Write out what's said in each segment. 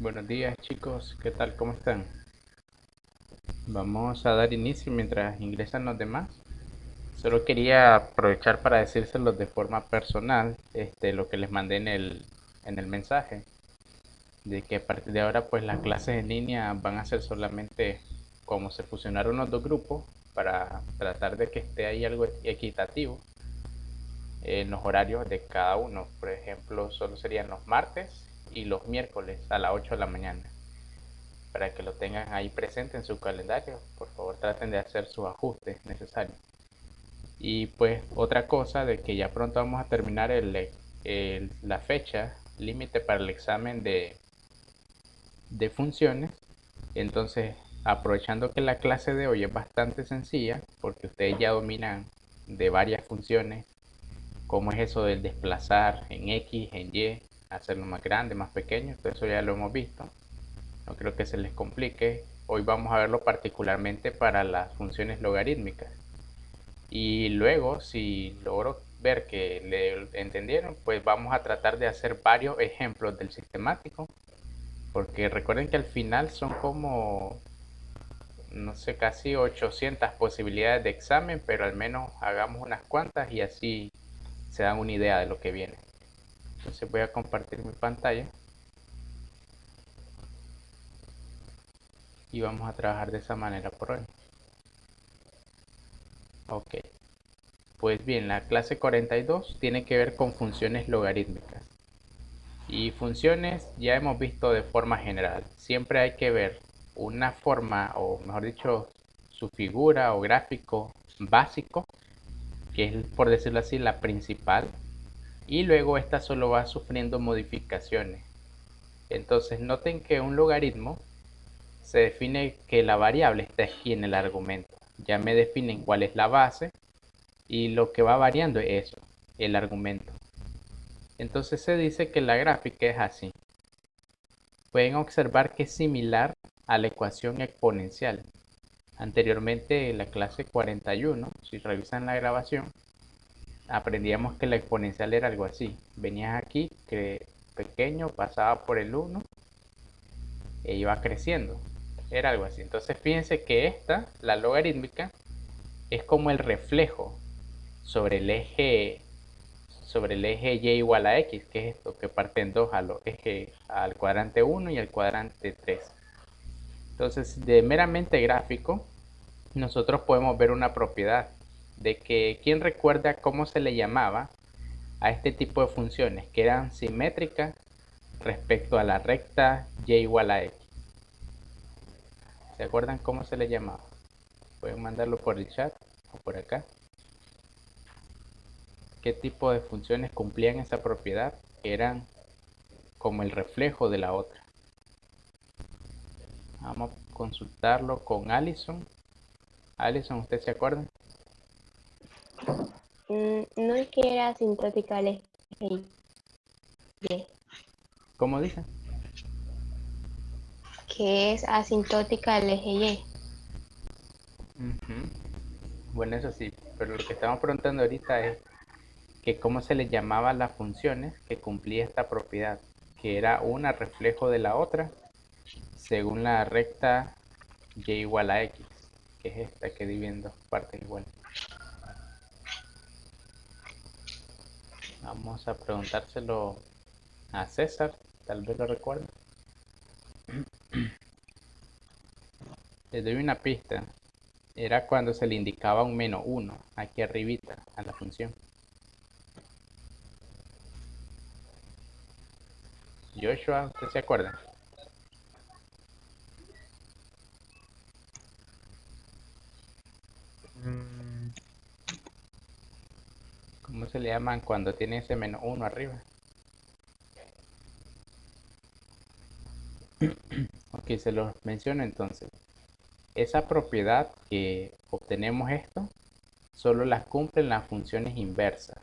Buenos días chicos, ¿qué tal? ¿Cómo están? Vamos a dar inicio mientras ingresan los demás. Solo quería aprovechar para decírselos de forma personal, lo que les mandé en el mensaje, de que a partir de ahora pues las clases en línea van a ser solamente como se fusionaron los dos grupos para tratar de que esté ahí algo equitativo en los horarios de cada uno. Por ejemplo, solo serían los martes y los miércoles a las 8 de la mañana. Para que lo tengan ahí presente en su calendario. Por favor, traten de hacer sus ajustes necesarios. Y pues otra cosa de que ya pronto vamos a terminar la fecha límite para el examen de funciones. Entonces, aprovechando que la clase de hoy es bastante sencilla, porque ustedes ya dominan de varias funciones, cómo es eso del desplazar en X, en Y, hacerlo más grande, más pequeño, todo eso ya lo hemos visto. No creo que se les complique. Hoy vamos a verlo particularmente para las funciones logarítmicas. Y luego, si logro ver que le entendieron, pues vamos a tratar de hacer varios ejemplos del sistemático. Porque recuerden que al final son como, no sé, casi 800 posibilidades de examen, pero al menos hagamos unas cuantas y así se dan una idea de lo que viene. Entonces voy a compartir mi pantalla y vamos a trabajar de esa manera por hoy. Ok. Pues bien, la clase 42 tiene que ver con funciones logarítmicas. Y funciones ya hemos visto de forma general. Siempre hay que ver una forma, o mejor dicho, su figura o gráfico básico, que es por decirlo así la principal. Y luego esta solo va sufriendo modificaciones. Entonces noten que un logaritmo se define que la variable está aquí en el argumento. Ya me definen cuál es la base y lo que va variando es eso, el argumento. Entonces se dice que la gráfica es así. Pueden observar que es similar a la ecuación exponencial. Anteriormente en la clase 41, si revisan la grabación, aprendíamos que la exponencial era algo así. Venías aquí, que pequeño, pasaba por el 1 e iba creciendo. Era algo así. Entonces fíjense que esta, la logarítmica, es como el reflejo sobre el eje y igual a x, que es esto, que parte en dos al cuadrante 1 y al cuadrante 3. Entonces, de meramente gráfico, nosotros podemos ver una propiedad de que, ¿quién recuerda cómo se le llamaba a este tipo de funciones que eran simétricas respecto a la recta y igual a x? ¿Se acuerdan cómo se le llamaba? Pueden mandarlo por el chat o por acá. ¿Qué tipo de funciones cumplían esa propiedad? Eran como el reflejo de la otra. Vamos a consultarlo con Allison. Allison, ¿usted se acuerda? No es que era asintótica al eje Y, ¿Cómo dice? que es asintótica al eje Y. Ujú. Bueno, eso sí, pero lo que estamos preguntando ahorita es que cómo se le llamaba a las funciones que cumplía esta propiedad, que era una reflejo de la otra según la recta y igual a x, que es esta que divide en dos partes iguales. Vamos a preguntárselo a César, tal vez lo recuerde. Les doy una pista. Era cuando se le indicaba un menos 1 aquí arribita a la función. Joshua, ¿usted se acuerda? Mm, ¿Cómo se le llaman cuando tiene ese menos 1 arriba? Ok, se los menciono entonces. Esa propiedad que obtenemos esto, solo las cumplen las funciones inversas.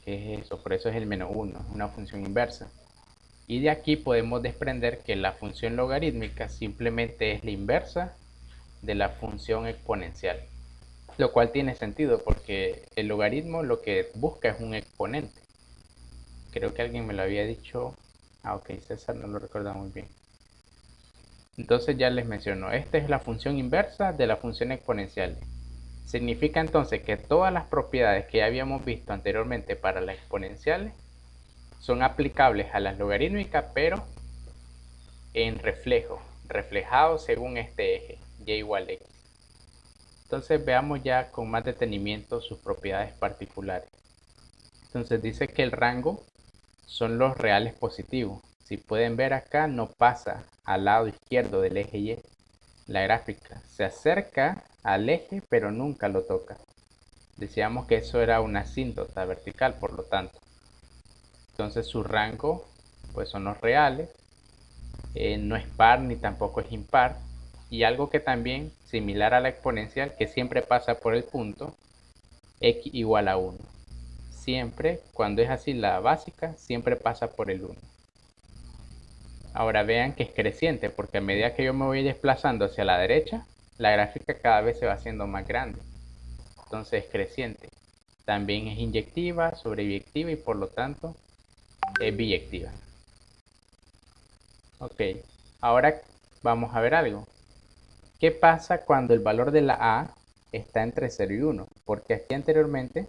¿Qué es eso? Por eso es el menos 1, una función inversa. Y de aquí podemos desprender que la función logarítmica simplemente es la inversa de la función exponencial. Lo cual tiene sentido porque el logaritmo lo que busca es un exponente. Creo que alguien me lo había dicho Ok, César no lo recuerda muy bien. Entonces ya les menciono, esta es la función inversa de la función exponencial. Significa entonces que todas las propiedades que ya habíamos visto anteriormente para las exponenciales son aplicables a las logarítmicas, pero en reflejado según este eje, y igual a x. Entonces veamos ya con más detenimiento sus propiedades particulares. Entonces dice que el rango son los reales positivos. Si pueden ver acá, no pasa al lado izquierdo del eje Y. La gráfica se acerca al eje, pero nunca lo toca. Decíamos que eso era una asíntota vertical, por lo tanto. Entonces su rango pues son los reales. No es par ni tampoco es impar. Y algo que también, similar a la exponencial, que siempre pasa por el punto, x igual a 1. Siempre, cuando es así la básica, siempre pasa por el 1. Ahora vean que es creciente, porque a medida que yo me voy desplazando hacia la derecha, la gráfica cada vez se va haciendo más grande. Entonces es creciente. También es inyectiva, sobreyectiva y por lo tanto es biyectiva. Ok, ahora vamos a ver algo. ¿Qué pasa cuando el valor de la A está entre 0 y 1? Porque aquí anteriormente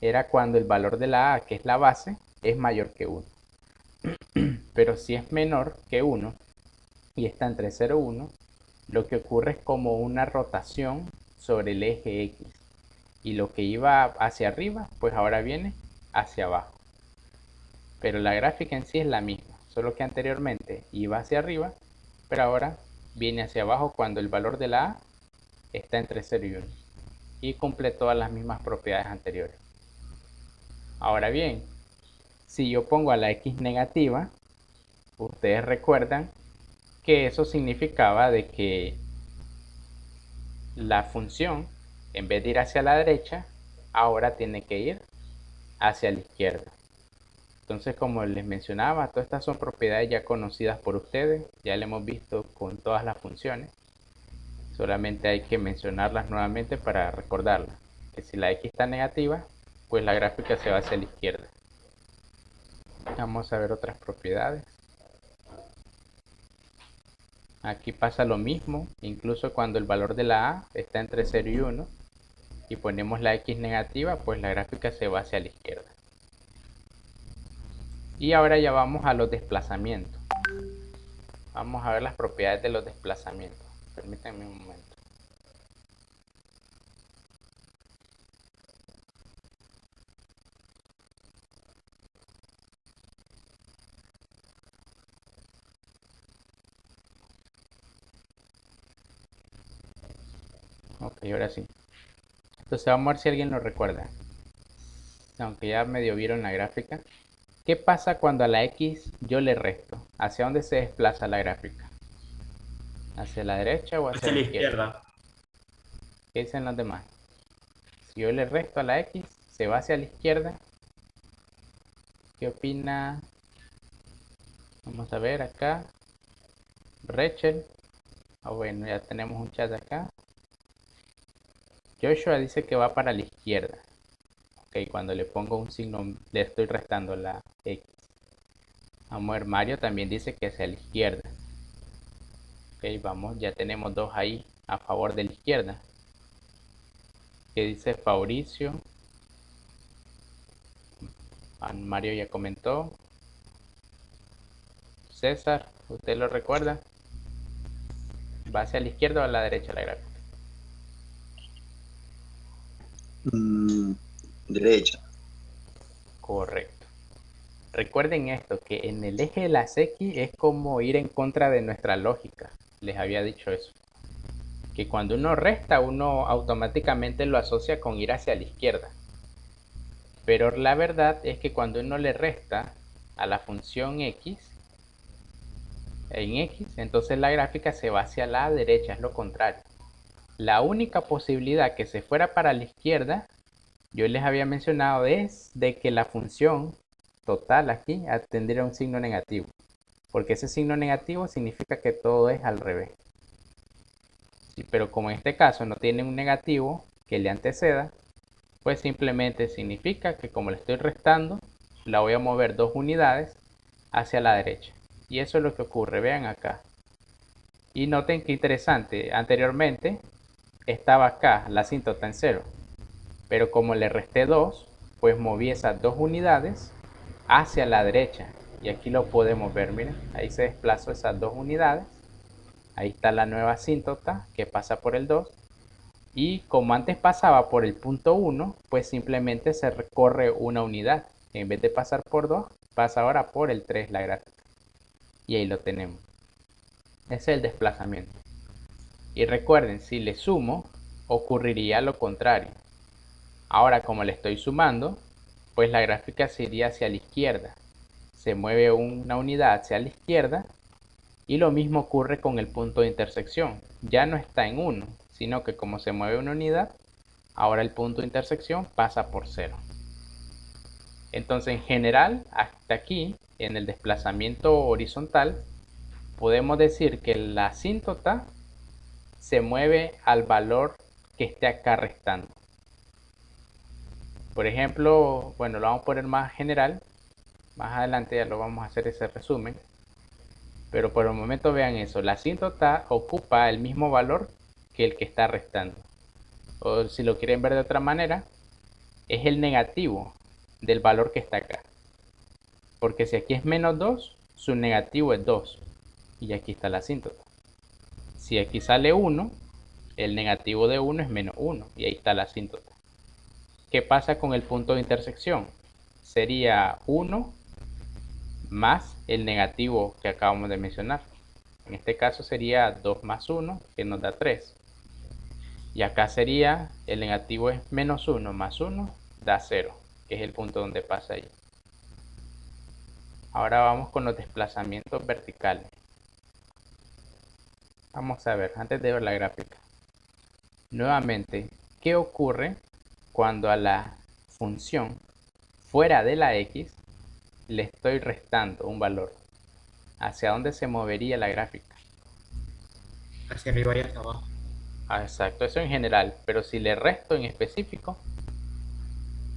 era cuando el valor de la A, que es la base, es mayor que 1. Pero si es menor que 1 y está entre 0 y 1, lo que ocurre es como una rotación sobre el eje X. Y lo que iba hacia arriba, pues ahora viene hacia abajo. Pero la gráfica en sí es la misma, solo que anteriormente iba hacia arriba, pero ahora viene hacia abajo cuando el valor de la A está entre 0 y 1. Y cumple todas las mismas propiedades anteriores. Ahora bien, si yo pongo a la X negativa, ustedes recuerdan que eso significaba de que la función, en vez de ir hacia la derecha, ahora tiene que ir hacia la izquierda. Entonces, como les mencionaba, todas estas son propiedades ya conocidas por ustedes, ya lo hemos visto con todas las funciones. Solamente hay que mencionarlas nuevamente para recordarlas. Que si la x está negativa, pues la gráfica se va hacia la izquierda. Vamos a ver otras propiedades. Aquí pasa lo mismo, incluso cuando el valor de la A está entre 0 y 1 y ponemos la X negativa, pues la gráfica se va hacia la izquierda. Y ahora ya vamos a los desplazamientos. Vamos a ver las propiedades de los desplazamientos. Permítanme un momento. Ok, ahora sí. Entonces vamos a ver si alguien lo recuerda. Aunque ya medio vieron la gráfica. ¿Qué pasa cuando a la X yo le resto? ¿Hacia dónde se desplaza la gráfica? ¿Hacia la derecha o hacia Hacia la la izquierda? izquierda. ¿Qué dicen los demás? Si yo le resto a la X, se va hacia la izquierda. ¿Qué opina? Vamos a ver acá. Rachel. Bueno, ya tenemos un chat acá. Joshua dice que va para la izquierda. Ok, cuando le pongo un signo, le estoy restando la X. Vamos a ver, Mario también dice que hacia la izquierda. Ok, vamos, ya tenemos dos ahí a favor de la izquierda. ¿Qué dice Fabricio? Mario ya comentó. César, ¿usted lo recuerda? ¿Va hacia la izquierda o a la derecha la gráfica? Derecha. Correcto. Recuerden esto, que en el eje de las X es como ir en contra de nuestra lógica. Les había dicho eso. Que cuando uno resta, uno automáticamente lo asocia con ir hacia la izquierda. Pero la verdad es que cuando uno le resta a la función X, en X, entonces la gráfica se va hacia la derecha, es lo contrario. La única posibilidad que se fuera para la izquierda, yo les había mencionado, es de que la función total aquí tendría un signo negativo. Porque ese signo negativo significa que todo es al revés. Sí, pero como en este caso no tiene un negativo que le anteceda, pues simplemente significa que como le estoy restando, la voy a mover 2 unidades hacia la derecha. Y eso es lo que ocurre, vean acá. Y noten que interesante, anteriormente estaba acá la asíntota en 0, pero como le resté 2, pues moví esas 2 unidades hacia la derecha. Y aquí lo podemos ver, miren, ahí se desplazó esas 2 unidades. Ahí está la nueva asíntota que pasa por el 2. Y como antes pasaba por el punto 1, pues simplemente se recorre una unidad. En vez de pasar por 2, pasa ahora por el 3 la gráfica. Y ahí lo tenemos. Ese es el desplazamiento. Y recuerden, si le sumo, ocurriría lo contrario. Ahora, como le estoy sumando, pues la gráfica se iría hacia la izquierda. Se mueve una unidad hacia la izquierda. Y lo mismo ocurre con el punto de intersección. Ya no está en 1, sino que como se mueve una unidad, ahora el punto de intersección pasa por 0. Entonces, en general, hasta aquí, en el desplazamiento horizontal, podemos decir que la asíntota se mueve al valor que esté acá restando. Por ejemplo, bueno, lo vamos a poner más general. Más adelante ya lo vamos a hacer ese resumen. Pero por el momento vean eso. La asíntota ocupa el mismo valor que el que está restando. O si lo quieren ver de otra manera, es el negativo del valor que está acá. Porque si aquí es menos 2, su negativo es 2. Y aquí está la asíntota. Si aquí sale 1, el negativo de 1 es menos 1. Y ahí está la asíntota. ¿Qué pasa con el punto de intersección? Sería 1 más el negativo que acabamos de mencionar. En este caso sería 2 más 1, que nos da 3. Y acá sería, el negativo es menos 1 más 1, da 0, que es el punto donde pasa ahí. Ahora vamos con los desplazamientos verticales. Vamos a ver, antes de ver la gráfica. Nuevamente, ¿qué ocurre cuando a la función fuera de la x le estoy restando un valor? ¿Hacia dónde se movería la gráfica? Hacia arriba y hacia abajo. Exacto, eso en general, pero si le resto en específico,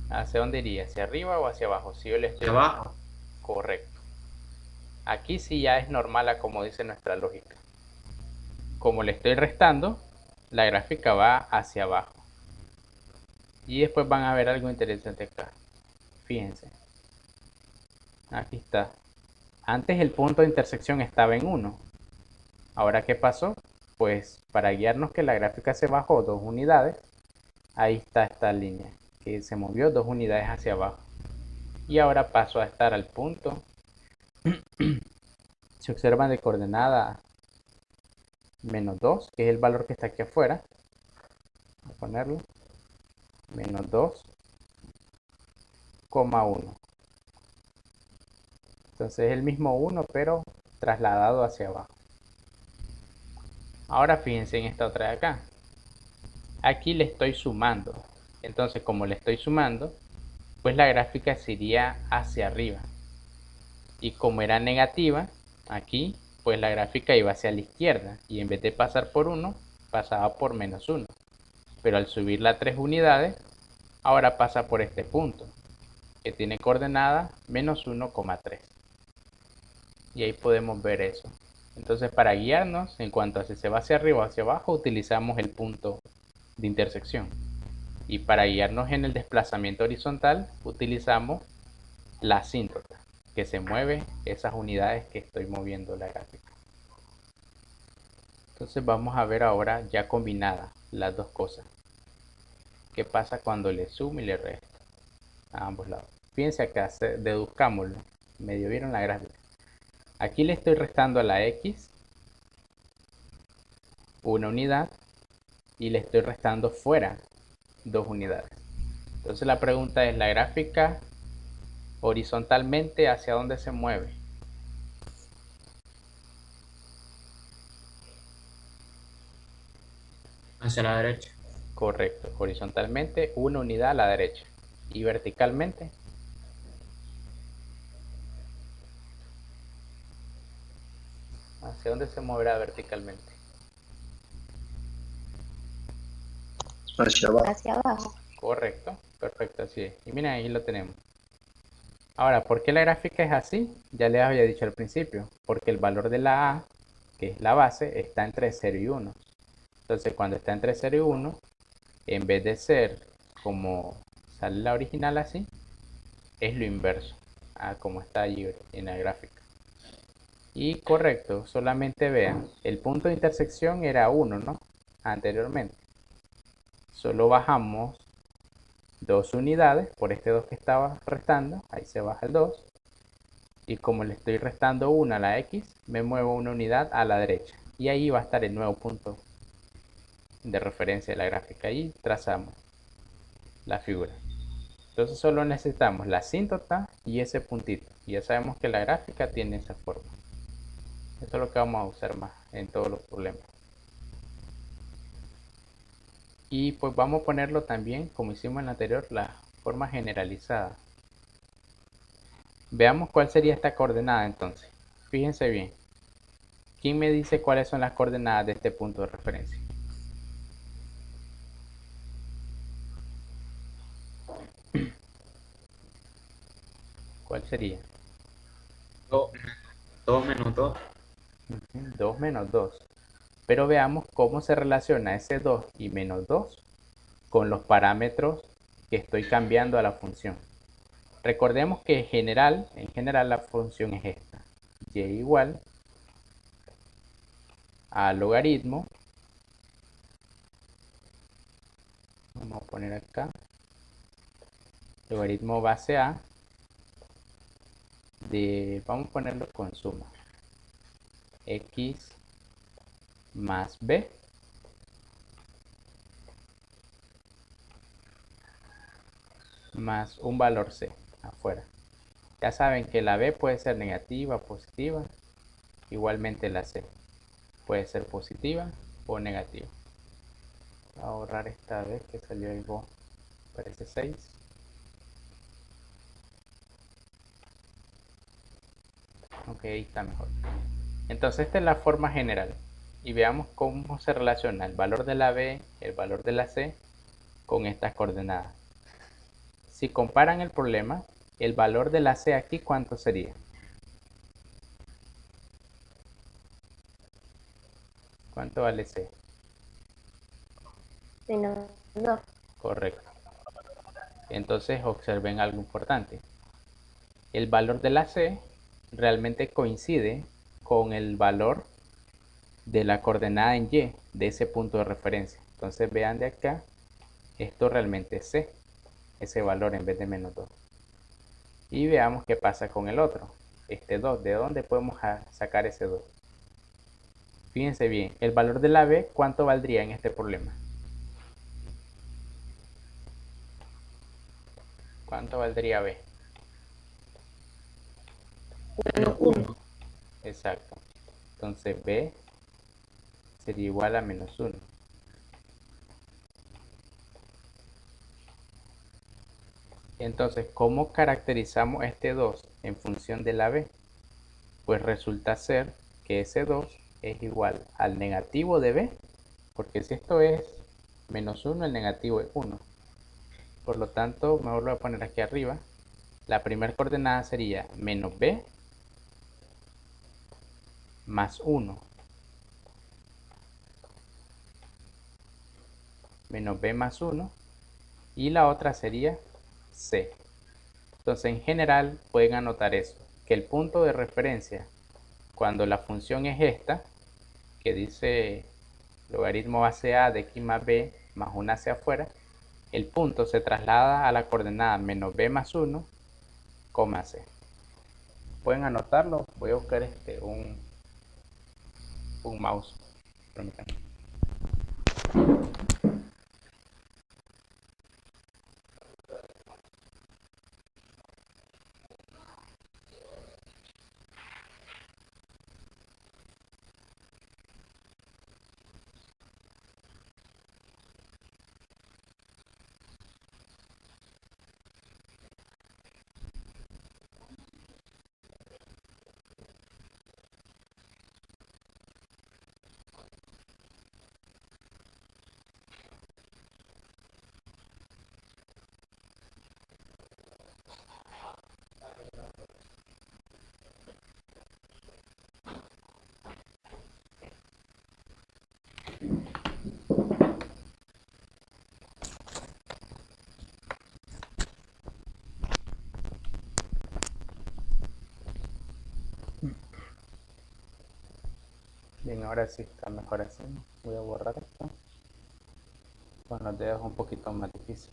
¿hacia dónde iría? ¿Hacia arriba o hacia abajo? Si yo le estoy Hacia abajo. correcto. Aquí sí ya es normal a como dice nuestra lógica. Como le estoy restando, la gráfica va hacia abajo. Y después van a ver algo interesante acá. Fíjense. Aquí está. Antes el punto de intersección estaba en 1. Ahora, ¿qué pasó? Pues para guiarnos que la gráfica se bajó 2 unidades, ahí está esta línea, que se movió 2 unidades hacia abajo. Y ahora paso a estar al punto. Si observan de coordenada menos 2, que es el valor que está aquí afuera, voy a ponerlo, menos 2,1. Entonces es el mismo 1, pero trasladado hacia abajo. Ahora fíjense en esta otra de acá. Aquí le estoy sumando. Entonces, como le estoy sumando, pues la gráfica se iría hacia arriba. Y como era negativa, aquí, pues la gráfica iba hacia la izquierda. Y en vez de pasar por 1, pasaba por menos 1. Pero al subirla 3 unidades, ahora pasa por este punto, que tiene coordenada menos 1,3. Y ahí podemos ver eso. Entonces, para guiarnos en cuanto a si se va hacia arriba o hacia abajo, utilizamos el punto de intersección. Y para guiarnos en el desplazamiento horizontal, utilizamos la asíntota, que se mueve esas unidades que estoy moviendo la gráfica. Entonces vamos a ver ahora ya combinadas las dos cosas. ¿Qué pasa cuando le sumo y le resto a ambos lados? Fíjense acá, deduzcámoslo. Medio vieron la gráfica. Aquí le estoy restando a la x una unidad y le estoy restando fuera 2 unidades. Entonces la pregunta es, ¿la gráfica horizontalmente hacia dónde se mueve? Hacia la derecha. Correcto, horizontalmente una unidad a la derecha y verticalmente ¿hacia dónde se moverá verticalmente? Hacia abajo. Hacia abajo. Correcto, perfecto, así es. Y miren, ahí lo tenemos. Ahora, ¿por qué la gráfica es así? Ya les había dicho al principio, porque el valor de la A, que es la base, está entre 0 y 1. Entonces, cuando está entre 0 y 1, en vez de ser como sale la original así, es lo inverso a como está allí en la gráfica. Y correcto, solamente vean, el punto de intersección era 1, ¿no? Anteriormente. Solo bajamos 2 unidades por este 2 que estaba restando, ahí se baja el 2. Y como le estoy restando 1 a la X, me muevo una unidad a la derecha. Y ahí va a estar el nuevo punto de referencia de la gráfica. Ahí trazamos la figura. Entonces solo necesitamos la asíntota y ese puntito. Y ya sabemos que la gráfica tiene esa forma. Esto es lo que vamos a usar más en todos los problemas. Y pues vamos a ponerlo también, como hicimos en la anterior, la forma generalizada. Veamos cuál sería esta coordenada entonces. Fíjense bien. ¿Quién me dice cuáles son las coordenadas de este punto de referencia? ¿Cuál sería? 2 menos 2. 2 menos 2. Pero veamos cómo se relaciona ese 2 y menos 2 con los parámetros que estoy cambiando a la función. Recordemos que en general la función es esta. Y igual a logaritmo. Vamos a poner acá. Logaritmo base A de, vamos a ponerlo con suma. X más B más un valor C afuera. Ya saben que la B puede ser negativa, positiva. Igualmente la C puede ser positiva o negativa. Voy a ahorrar esta vez que salió algo, parece 6. Ok, ahí está mejor. Entonces esta es la forma general. Y veamos cómo se relaciona el valor de la B, el valor de la C con estas coordenadas. Si comparan el problema, el valor de la C aquí, ¿cuánto sería? ¿Cuánto vale C? Menos 2. Correcto. Entonces observen algo importante. El valor de la C realmente coincide con el valor de la coordenada en Y de ese punto de referencia. Entonces vean de acá, esto realmente es C, ese valor en vez de menos 2. Y veamos qué pasa con el otro, este 2. ¿De dónde podemos sacar ese 2? Fíjense bien, el valor de la B, ¿cuánto valdría en este problema? ¿Cuánto valdría B? Menos 1. Exacto. Entonces B sería igual a menos 1. Entonces, ¿cómo caracterizamos este 2 en función de la B? Pues resulta ser que ese 2 es igual al negativo de B, porque si esto es menos 1, el negativo es 1. Por lo tanto, mejor lo voy a poner aquí arriba. La primera coordenada sería menos B más 1. Menos B más 1. Y la otra sería C. Entonces, en general, pueden anotar eso, que el punto de referencia, cuando la función es esta, que dice logaritmo base A de X más B más una C afuera, el punto se traslada a la coordenada menos B más 1, C. Pueden anotarlo. Voy a buscar un mouse. Permítanme. Bien, ahora sí está mejor así. Voy a borrar esto. Con los dedos un poquito más difícil.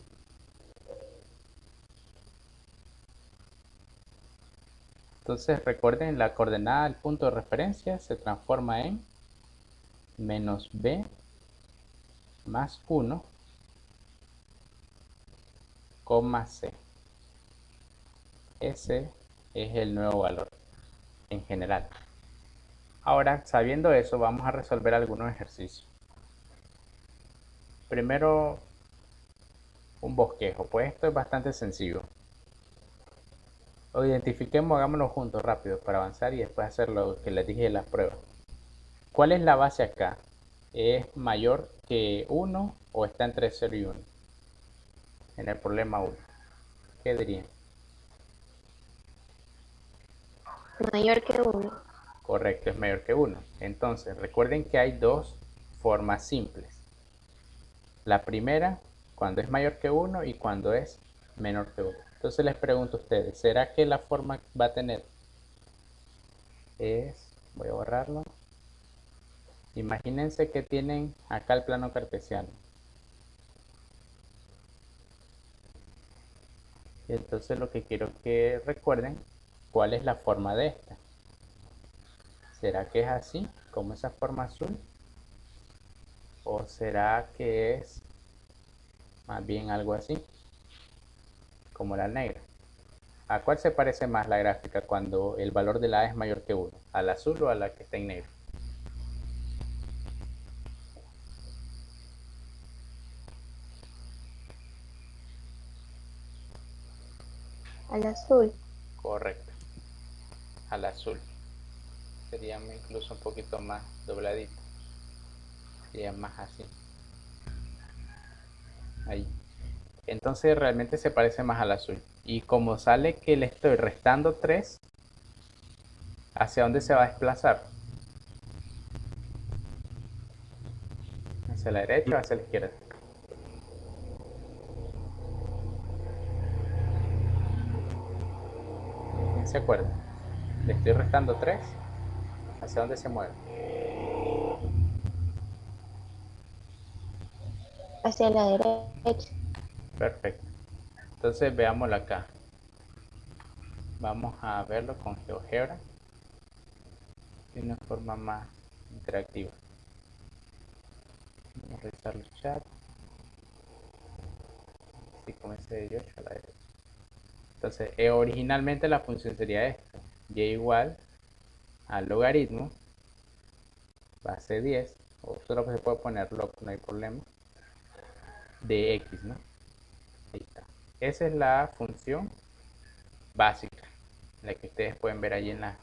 Entonces recuerden, la coordenada del punto de referencia se transforma en menos b más 1, c. Ese es el nuevo valor en general. Ahora, sabiendo eso, vamos a resolver algunos ejercicios. Primero, un bosquejo. Pues esto es bastante sencillo. Lo identifiquemos, hagámoslo juntos rápido para avanzar y después hacer lo que les dije de las pruebas. ¿Cuál es la base acá? ¿Es mayor que 1 o está entre 0 y 1? En el problema 1. ¿Qué dirían? Mayor que 1. Correcto, es mayor que 1. Entonces, recuerden que hay dos formas simples. La primera, cuando es mayor que 1 y cuando es menor que 1. Entonces les pregunto a ustedes, ¿será que la forma va a tener voy a borrarlo. Imagínense que tienen acá el plano cartesiano. Y entonces lo que quiero que recuerden, ¿cuál es la forma de esta? ¿Será que es así, como esa forma azul? ¿O será que es más bien algo así, como la negra? ¿A cuál se parece más la gráfica cuando el valor de la A es mayor que 1? ¿Al azul o a la que está en negro? Al azul. Correcto, al azul. Sería incluso un poquito más dobladito. Sería más así. Ahí. Entonces realmente se parece más al azul. Y como sale que le estoy restando 3, ¿hacia dónde se va a desplazar? ¿Hacia la derecha o hacia la izquierda? ¿Quién se acuerda? Le estoy restando 3. ¿Hacia dónde se mueve? Hacia la derecha. Perfecto. Entonces veámoslo acá. Vamos a verlo con GeoGebra de una forma más interactiva. Vamos a revisar los chats. Si comencé de 8 a la derecha. Entonces, originalmente la función sería esta. Y igual al logaritmo base 10, o solo que se puede poner log, no hay problema, de x, ¿no? Ahí está. Esa es la función básica, la que ustedes pueden ver ahí en la...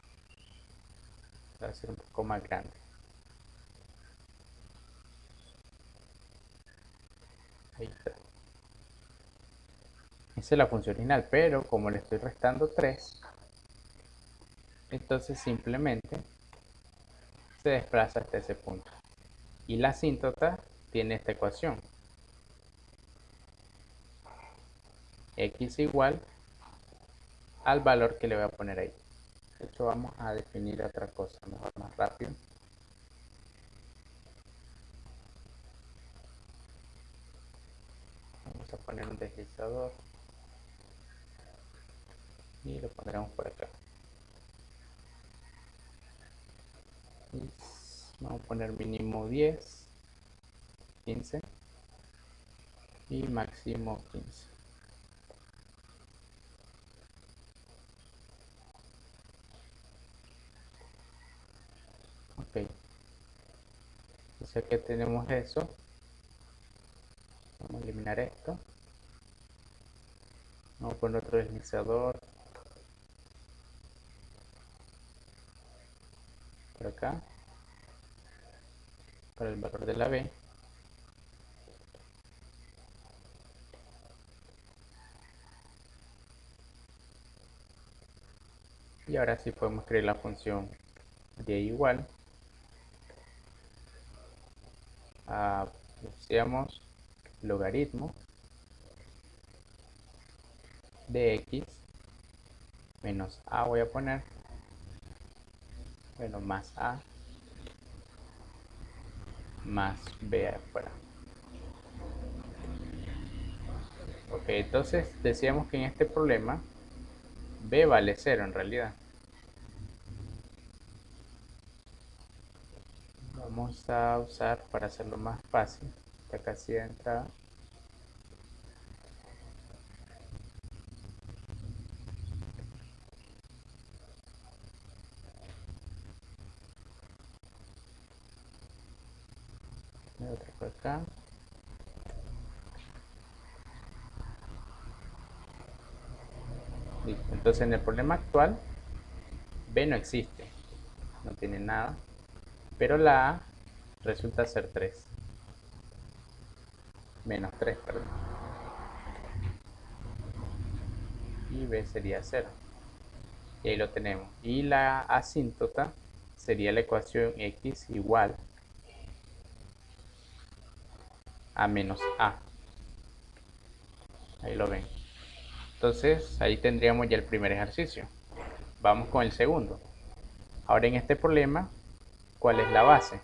Va a ser un poco más grande. Ahí está. Esa es la función original, pero como le estoy restando 3, entonces simplemente se desplaza hasta ese punto. Y la asíntota tiene esta ecuación. X igual al valor que le voy a poner ahí. De hecho, vamos a definir otra cosa, mejor más rápido. Vamos a poner un deslizador y lo pondremos por acá. Y vamos a poner mínimo 10, 15 y máximo 15. Ok. Entonces aquí tenemos eso. Vamos a eliminar esto. Vamos a poner otro deslizador por acá para el valor de la B. Y ahora sí podemos crear la función de igual a, decíamos, logaritmo de x menos a, voy a poner, bueno, más a más b afuera. Ok, entonces decíamos que en este problema b vale 0 en realidad. Vamos a usar, para hacerlo más fácil, esta casilla de entrada. Y otra por acá. Listo. Entonces en el problema actual b no existe, no tiene nada, pero la a resulta ser 3, menos 3, perdón, y b sería 0, y ahí lo tenemos. Y la asíntota sería la ecuación x igual a menos a. Ahí lo ven. Entonces ahí tendríamos ya el primer ejercicio. Vamos con el segundo. Ahora en este problema, ¿cuál es la base?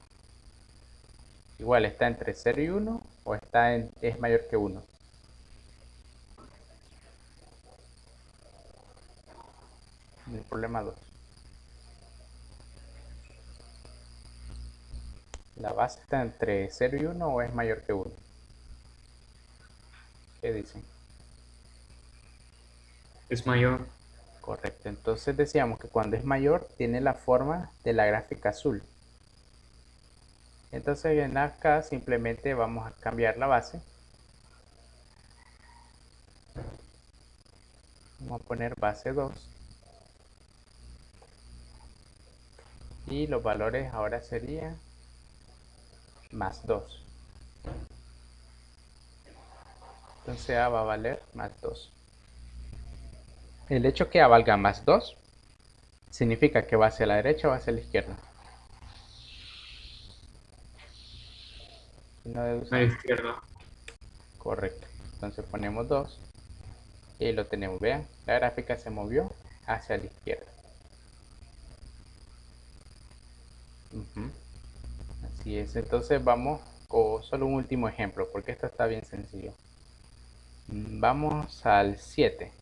Igual está entre 0 y 1 o es mayor que 1. En el problema 2. ¿La base está entre 0 y 1 o es mayor que 1? ¿Qué dicen? Es mayor. Correcto. Entonces decíamos que cuando es mayor tiene la forma de la gráfica azul. Entonces en acá simplemente vamos a cambiar la base. Vamos a poner base 2. Y los valores ahora serían más 2. Entonces A va a valer más 2. El hecho que A valga más 2 significa que va hacia la derecha o hacia la izquierda. No A la izquierda. Correcto. Entonces ponemos 2 y ahí lo tenemos. Vean, la gráfica se movió hacia la izquierda. Así es. Entonces vamos con solo un último ejemplo, porque esto está bien sencillo. Vamos al 7.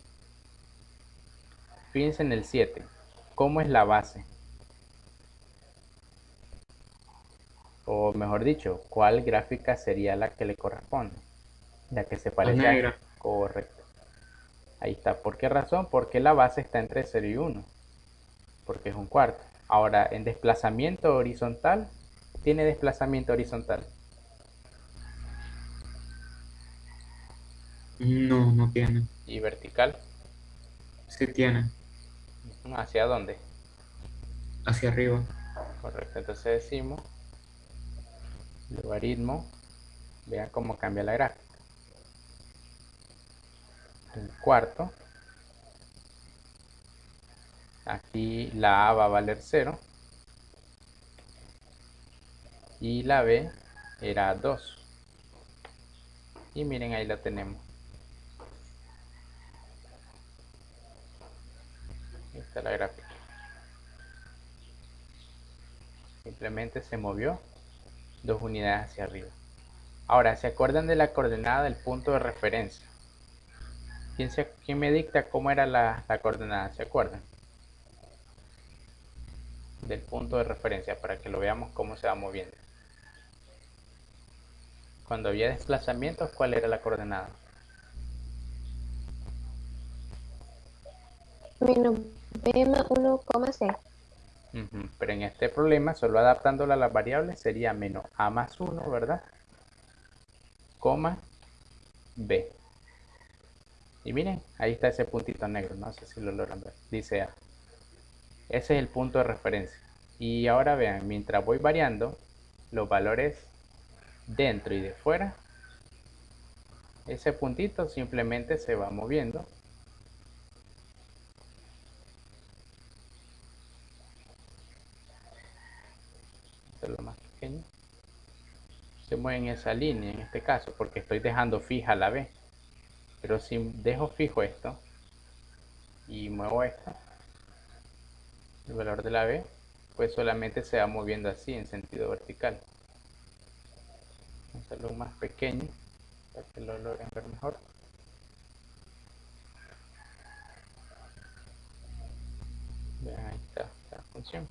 Fíjense en el 7. ¿Cómo es la base? O mejor dicho, ¿cuál gráfica sería la que le corresponde? La que se La parece a... negra. Correcto. Ahí está. ¿Por qué razón? Porque la base está entre 0 y 1. Porque es un cuarto. Ahora, en desplazamiento horizontal, tiene desplazamiento horizontal. No, no tiene. Y vertical, Sí tiene. ¿hacia dónde? Hacia arriba. Correcto. Entonces decimos logaritmo. Vean cómo cambia la gráfica. El cuarto. Aquí la A va a valer 0. Y la B era 2. Y miren, ahí lo tenemos. Esta es la gráfica. Simplemente se movió 2 unidades hacia arriba. Ahora, ¿se acuerdan de la coordenada del punto de referencia? ¿Quién me dicta cómo era la coordenada? ¿Se acuerdan? Del punto de referencia, para que lo veamos cómo se va moviendo. Cuando había desplazamientos, ¿cuál era la coordenada? Menos b más 1,c. Pero en este problema, solo adaptándola a las variables, sería menos a más 1, ¿verdad? Coma b. Y miren, ahí está ese puntito negro, no sé si lo logran ver. Dice A. Ese es el punto de referencia. Y ahora vean, mientras voy variando los valores dentro y de fuera, ese puntito simplemente se va moviendo. Esto es lo más pequeño. Se mueve en esa línea en este caso, porque estoy dejando fija la B. Pero si dejo fijo esto y muevo esto, el valor de la B, pues solamente se va moviendo así en sentido vertical. hacerlo más pequeño para que lo logren ver mejor. Vean, ahí está la función.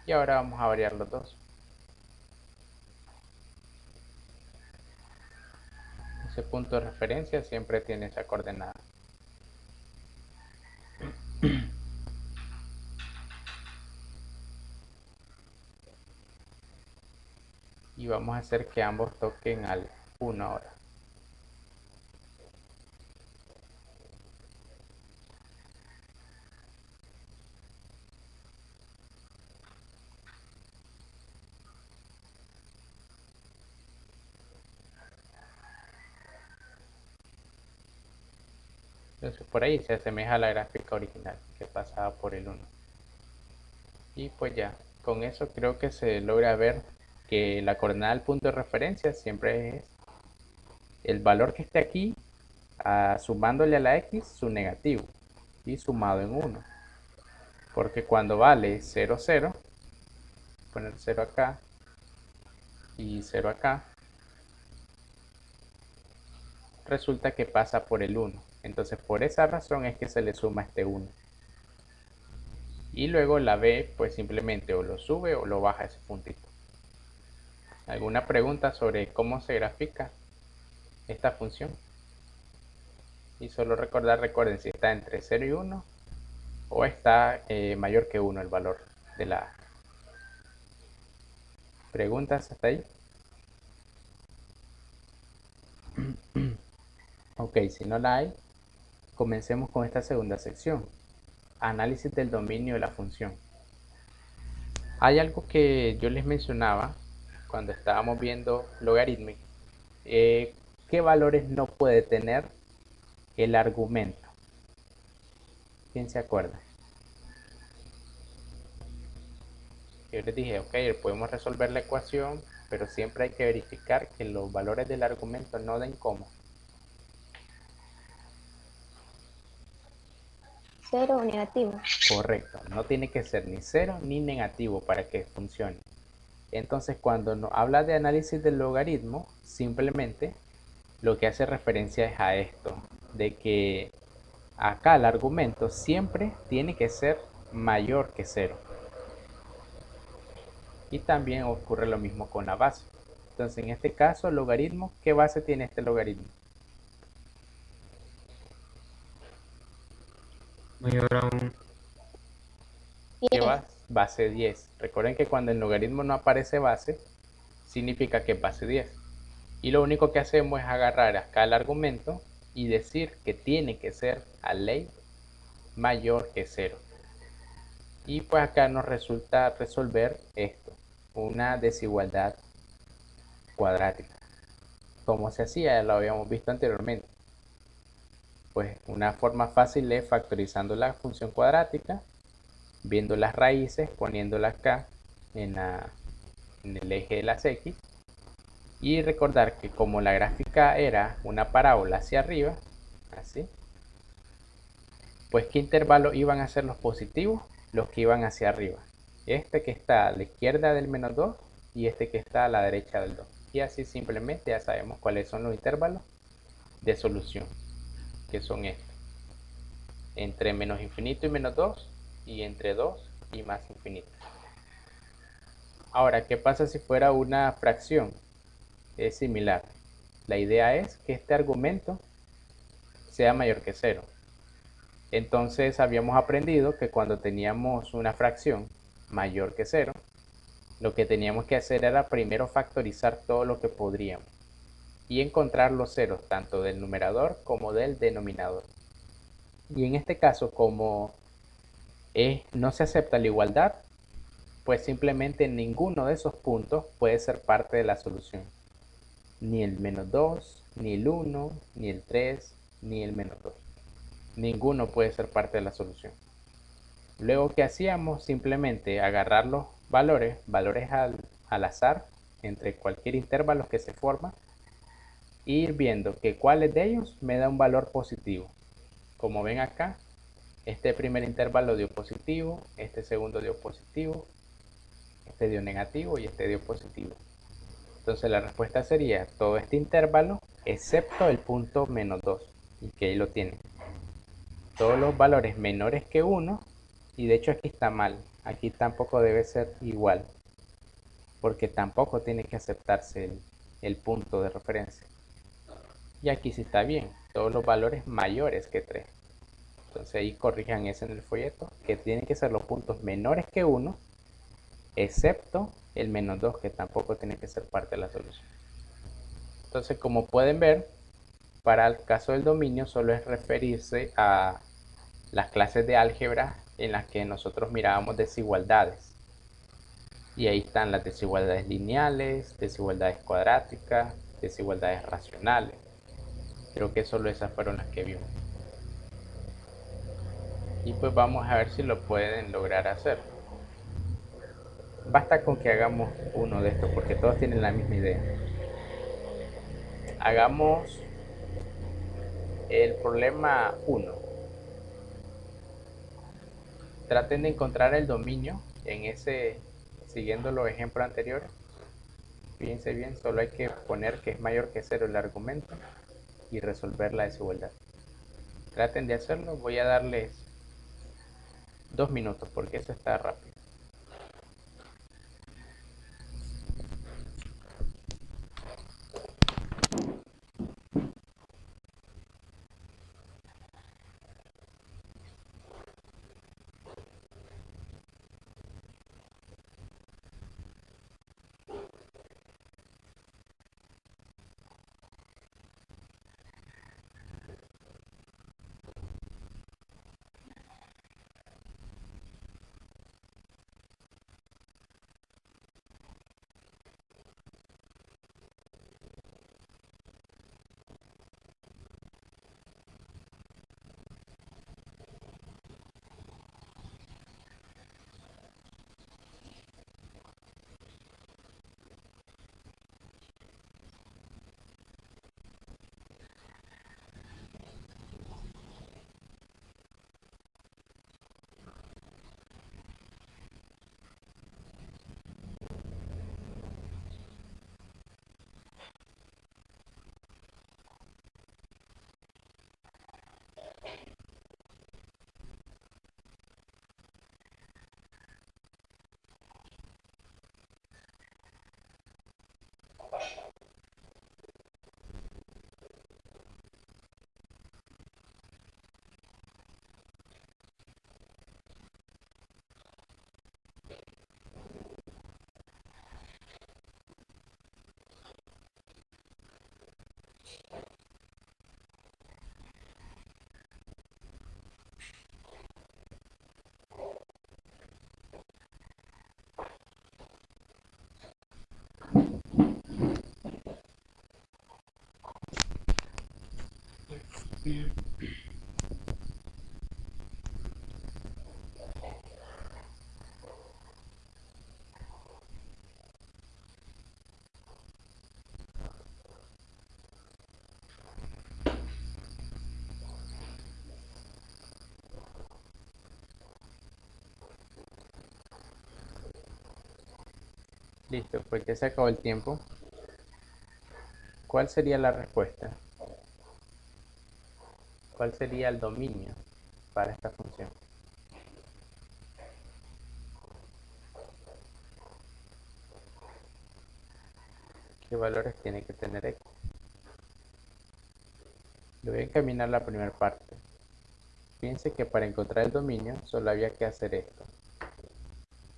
Y ahora vamos a variar los dos. Ese punto de referencia siempre tiene esa coordenada. Y vamos a hacer que ambos toquen al 1 ahora. Entonces por ahí se asemeja a la gráfica original que pasaba por el 1. Y pues ya, con eso creo que se logra ver que la coordenada del punto de referencia siempre es el valor que esté aquí, sumándole a la x su negativo y sumado en 1. Porque cuando vale 0, 0, poner 0 acá y 0 acá, resulta que pasa por el 1. Entonces por esa razón es que se le suma este 1. Y luego la b pues simplemente o lo sube o lo baja ese puntito. ¿Alguna pregunta sobre cómo se grafica esta función? Y solo recuerden si está entre 0 y 1 o está mayor que 1 el valor de la a. ¿Preguntas hasta ahí? Ok, si no la hay, comencemos con esta segunda sección. Análisis del dominio de la función. Hay algo que yo les mencionaba cuando estábamos viendo logarítmica. ¿Qué valores no puede tener el argumento? ¿Quién se acuerda? Yo les dije, ok, podemos resolver la ecuación, pero siempre hay que verificar que los valores del argumento no den como 0 o negativo. correcto. No tiene que ser ni 0 ni negativo para que funcione. Entonces, cuando nos habla de análisis del logaritmo, simplemente lo que hace referencia es a esto, de que acá el argumento siempre tiene que ser mayor que 0. Y también ocurre lo mismo con la base. Entonces, en este caso, el logaritmo, ¿qué base tiene este logaritmo? Mayor aún. ¿Qué 10. base? Base 10. Recuerden que cuando el logaritmo no aparece base, significa que es base 10. Y lo único que hacemos es agarrar acá el argumento y decir que tiene que ser a ley mayor que 0. Y pues acá nos resulta resolver esto, una desigualdad cuadrática. ¿Cómo se hacía? Ya lo habíamos visto anteriormente. Pues una forma fácil es factorizando la función cuadrática, viendo las raíces, poniéndola acá en el eje de las x. Y recordar que como la gráfica era una parábola hacia arriba, así, pues ¿qué intervalos iban a ser los positivos? Los que iban hacia arriba. Este que está a la izquierda del menos 2 y este que está a la derecha del 2. Y así simplemente ya sabemos cuáles son los intervalos de solución, que son estos. Entre menos infinito y menos 2 y entre 2 y más infinito. Ahora, ¿qué pasa si fuera una fracción? Es similar. La idea es que este argumento sea mayor que 0. Entonces habíamos aprendido que cuando teníamos una fracción mayor que 0, lo que teníamos que hacer era primero factorizar todo lo que podríamos y encontrar los ceros tanto del numerador como del denominador. Y en este caso, como no se acepta la igualdad, pues simplemente ninguno de esos puntos puede ser parte de la solución. Ni el menos 2, ni el 1, ni el 3, ni el menos 2. Ninguno puede ser parte de la solución. Luego, ¿qué hacíamos? Simplemente agarrar los valores al azar, entre cualquier intervalo que se forma, e ir viendo que cuáles de ellos me da un valor positivo. Como ven acá, este primer intervalo dio positivo, este segundo dio positivo, este dio negativo y este dio positivo. Entonces la respuesta sería todo este intervalo excepto el punto menos 2. Y que ahí lo tienen. Todos los valores menores que 1. Y de hecho aquí está mal. Aquí tampoco debe ser igual. Porque tampoco tiene que aceptarse el punto de referencia. Y aquí sí está bien. Todos los valores mayores que 3. Entonces ahí corrijan eso en el folleto. Que tienen que ser los puntos menores que 1. Excepto el menos 2, que tampoco tiene que ser parte de la solución. Entonces, como pueden ver, para el caso del dominio solo es referirse a las clases de álgebra en las que nosotros mirábamos desigualdades. Y ahí están las desigualdades lineales, desigualdades cuadráticas, desigualdades racionales. Creo que solo esas fueron las que vimos. Y pues vamos a ver si lo pueden lograr hacer. Basta con que hagamos uno de estos porque todos tienen la misma idea. Hagamos el problema 1. Traten de encontrar el dominio en ese, siguiendo los ejemplos anteriores. Fíjense bien, solo hay que poner que es mayor que 0 el argumento y resolver la desigualdad. Traten de hacerlo, voy a darles 2 minutos porque eso está rápido. Listo, pues ya se acabó el tiempo. ¿Cuál sería la respuesta? ¿Cuál sería el dominio para esta función? ¿Qué valores tiene que tener x? Le voy a encaminar la primera parte. Fíjense que para encontrar el dominio solo había que hacer esto.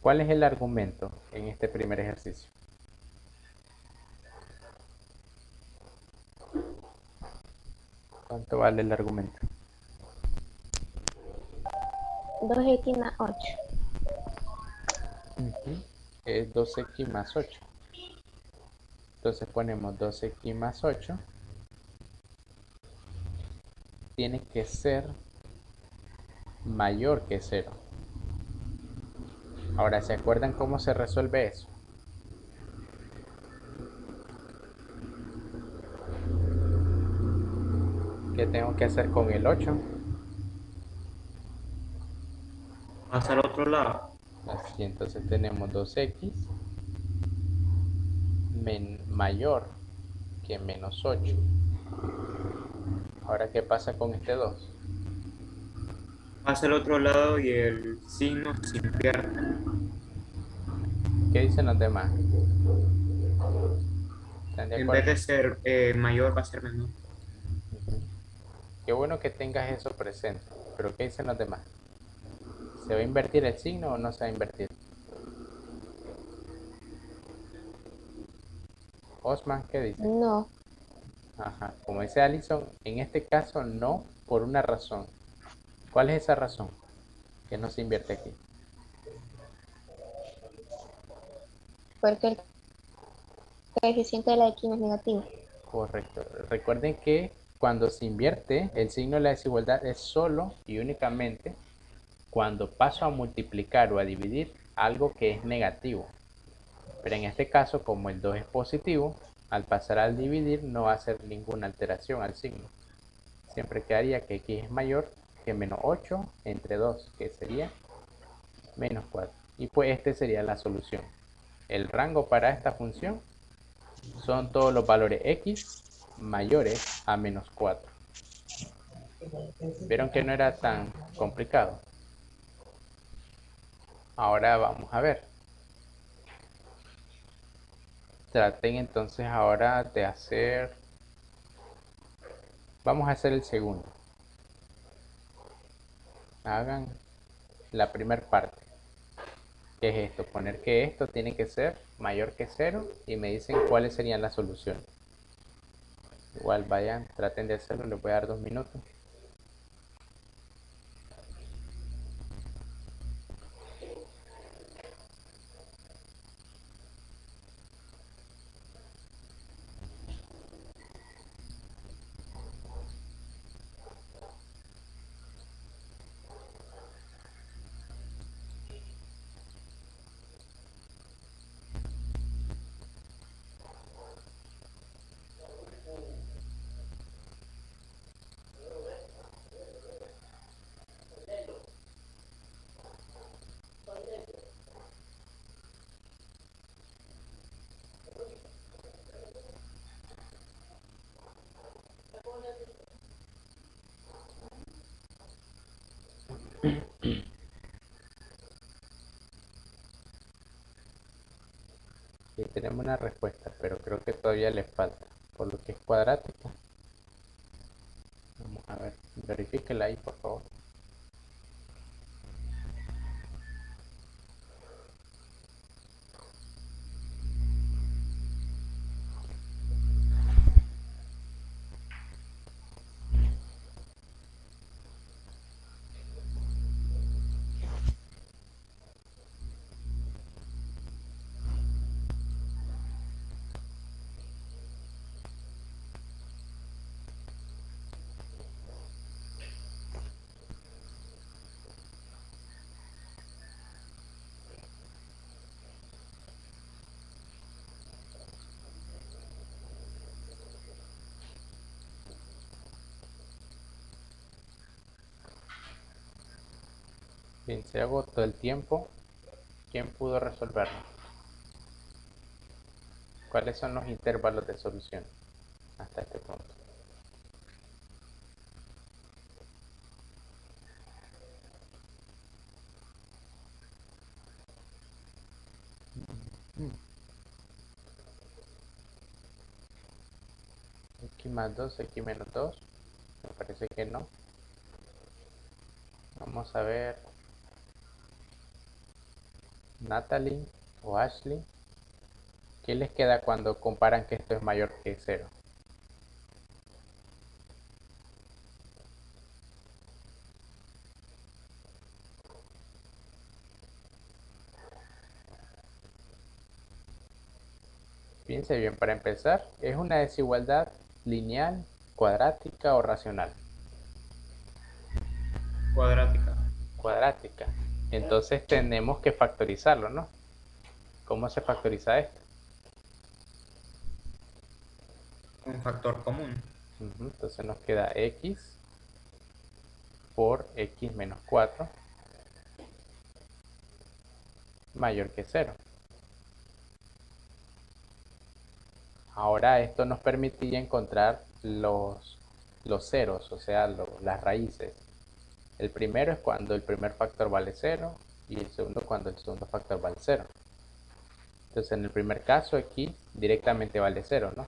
¿Cuál es el argumento en este primer ejercicio? ¿Cuánto vale el argumento? 2x más 8. Es 2x más 8. Entonces ponemos 2x más 8. Tiene que ser mayor que 0. Ahora, ¿se acuerdan cómo se resuelve eso? ¿Qué tengo que hacer con el 8? Pasa al otro lado. Así, entonces tenemos 2x mayor que menos 8. Ahora, ¿qué pasa con este 2? Pasa al otro lado y el signo se invierte. ¿Qué dicen los demás? ¿Están de En vez acuerdo? de ser mayor, va a ser menor. Ujú. Qué bueno que tengas eso presente. Pero ¿qué dicen los demás? ¿Se va a invertir el signo o no se va a invertir? Osman, ¿qué dice? No, Ajá, como dice Allison, en este caso no por una razón. ¿Cuál es esa razón? Que no se invierte aquí. porque el coeficiente de la X no es negativo. Correcto. Recuerden que cuando se invierte, el signo de la desigualdad es solo y únicamente cuando paso a multiplicar o a dividir algo que es negativo. Pero en este caso, como el 2 es positivo, al pasar al dividir no va a hacer ninguna alteración al signo. Siempre quedaría que x es mayor que menos 8 entre 2, que sería menos 4. Y pues este sería la solución. El rango para esta función son todos los valores x mayores a menos 4. Vieron que no era tan complicado. Ahora vamos a ver. Traten entonces ahora de hacer... Vamos a hacer el segundo. Hagan la primera parte. ¿Qué es esto? Poner que esto tiene que ser mayor que 0 y me dicen cuáles serían las soluciones. Igual vayan, traten de hacerlo, les voy a dar 2 minutos. Y tenemos una respuesta, pero creo que todavía les falta. Por lo que es cuadrática. Vamos a ver, verifíquela ahí, por favor. Bien, se agotó el tiempo. ¿Quién pudo resolverlo? ¿Cuáles son los intervalos de solución hasta este punto? X más 2, X menos 2. Me parece que no. Vamos a ver. Natalie o Ashley. ¿Qué les queda cuando comparan que esto es mayor que 0? Piense bien, para empezar, ¿es una desigualdad lineal, cuadrática o racional? Cuadrática. Cuadrática. Entonces tenemos que factorizarlo, ¿no? ¿Cómo se factoriza esto? Un factor común. Entonces nos queda x por x menos 4 mayor que 0. Ahora esto nos permitía encontrar los ceros, o sea, las raíces. El primero es cuando el primer factor vale 0 y el segundo cuando el segundo factor vale 0. Entonces en el primer caso x directamente vale 0, ¿no?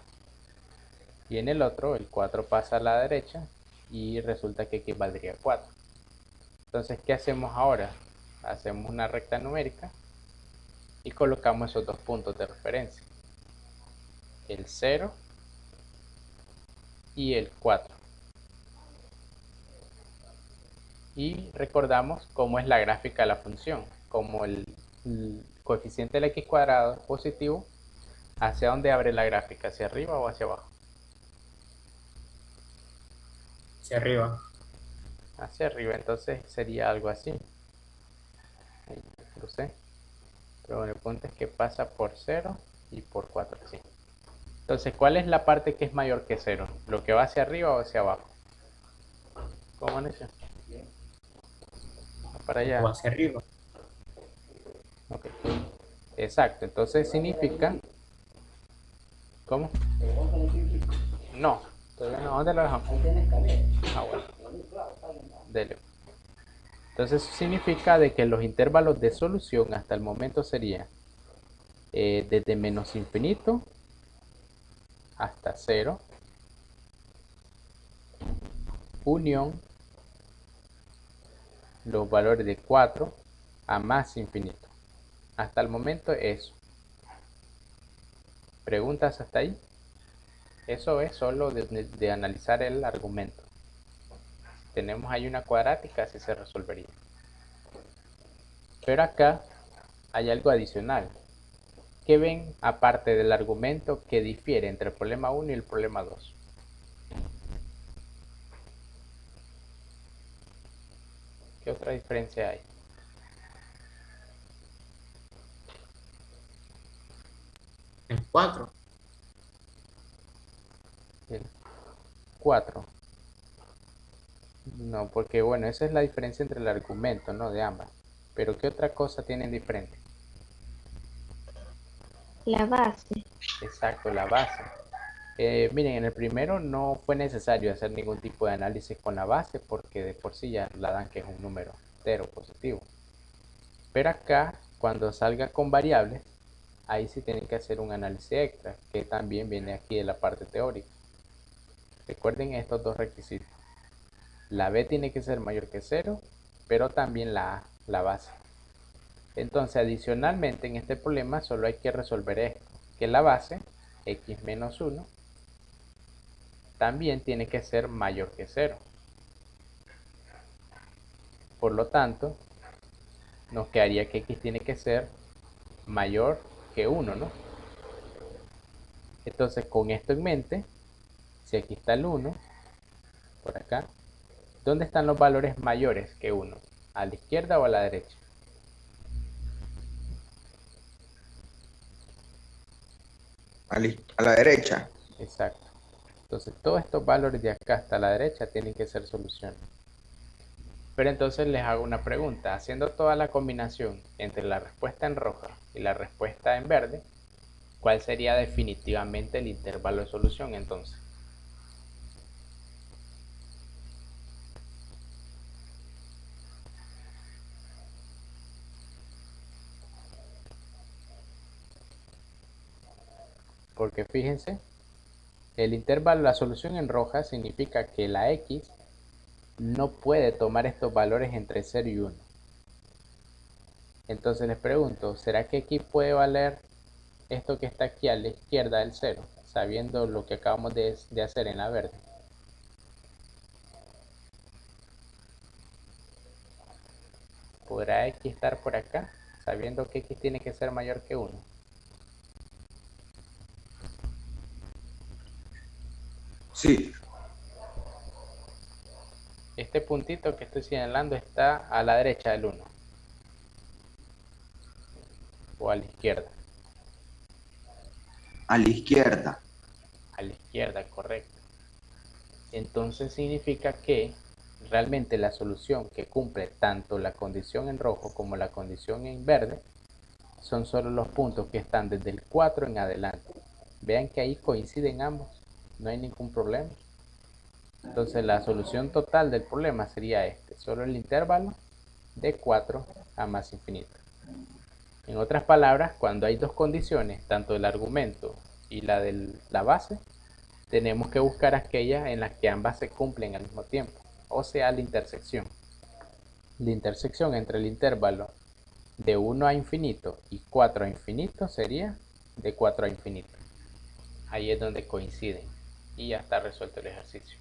Y en el otro el 4 pasa a la derecha y resulta que x valdría 4. Entonces, ¿qué hacemos ahora? Hacemos una recta numérica y colocamos esos dos puntos de referencia, el 0 y el 4. Y recordamos cómo es la gráfica de la función. Como el coeficiente del x cuadrado es positivo, ¿hacia dónde abre la gráfica? ¿Hacia arriba o hacia abajo? Hacia arriba. Hacia arriba, entonces sería algo así. Ahí crucé. Pero bueno, el punto es que pasa por 0 y por 4, así. Entonces, ¿cuál es la parte que es mayor que 0? ¿Lo que va hacia arriba o hacia abajo? ¿Cómo han hecho? Para allá. O hacia arriba. Ok. Exacto, entonces significa... ¿Cómo? No, todavía no. ¿Dónde lo dejamos? Ah, bueno. Dele. Entonces eso significa de que los intervalos de solución hasta el momento serían desde menos infinito hasta 0, unión los valores de 4 a más infinito. Hasta el momento eso. ¿Preguntas hasta ahí? Eso es solo de analizar el argumento. Si tenemos ahí una cuadrática, así se resolvería. Pero acá hay algo adicional. ¿Qué ven aparte del argumento que difiere entre el problema 1 y el problema 2? ¿Qué otra diferencia hay? El 4. El 4. No, porque bueno, esa es la diferencia entre el argumento, ¿no? De ambas. Pero ¿qué otra cosa tienen diferente? La base. Exacto, la base. Miren, en el primero no fue necesario hacer ningún tipo de análisis con la base porque de por sí ya la dan que es un número entero positivo. Pero acá, cuando salga con variables, ahí sí tienen que hacer un análisis extra, que también viene aquí de la parte teórica. Recuerden estos dos requisitos. La b tiene que ser mayor que 0, pero también la a, la base. Entonces, adicionalmente en este problema solo hay que resolver esto, que la base, x menos 1, también tiene que ser mayor que 0. Por lo tanto, nos quedaría que x tiene que ser mayor que 1, ¿no? Entonces, con esto en mente, si aquí está el 1, por acá, ¿dónde están los valores mayores que 1? ¿A la izquierda o a la derecha? A la derecha. Exacto. Entonces, todos estos valores de acá hasta la derecha tienen que ser soluciones. Pero entonces les hago una pregunta. Haciendo toda la combinación entre la respuesta en roja y la respuesta en verde, ¿cuál sería definitivamente el intervalo de solución entonces? Porque fíjense, el intervalo, la solución en roja significa que la x no puede tomar estos valores entre 0 y 1. Entonces les pregunto, ¿será que aquí puede valer esto que está aquí a la izquierda del 0, sabiendo lo que acabamos de hacer en la verde? ¿Podrá x estar por acá, sabiendo que x tiene que ser mayor que 1? Sí, Este puntito que estoy señalando está a la derecha del 1 o a la izquierda. a la izquierda. A la izquierda, correcto. Entonces significa que realmente la solución que cumple tanto la condición en rojo como la condición en verde son solo los puntos que están desde el 4 en adelante. Vean que ahí coinciden ambos, no hay ningún problema. Entonces la solución total del problema sería solo el intervalo de 4 a más infinito. En otras palabras, cuando hay dos condiciones, tanto del argumento y la de la base, tenemos que buscar aquellas en las que ambas se cumplen al mismo tiempo, o sea, la intersección. La intersección entre el intervalo de 1 a infinito y 4 a infinito sería de 4 a infinito. Ahí es donde coinciden y ya está resuelto el ejercicio.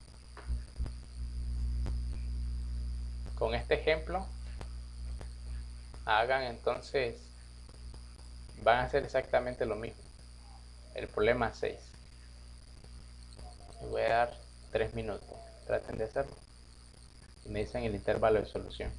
Con este ejemplo, hagan entonces, van a hacer exactamente lo mismo. El problema 6. Les voy a dar 3 minutos. Traten de hacerlo. Y me dicen el intervalo de solución.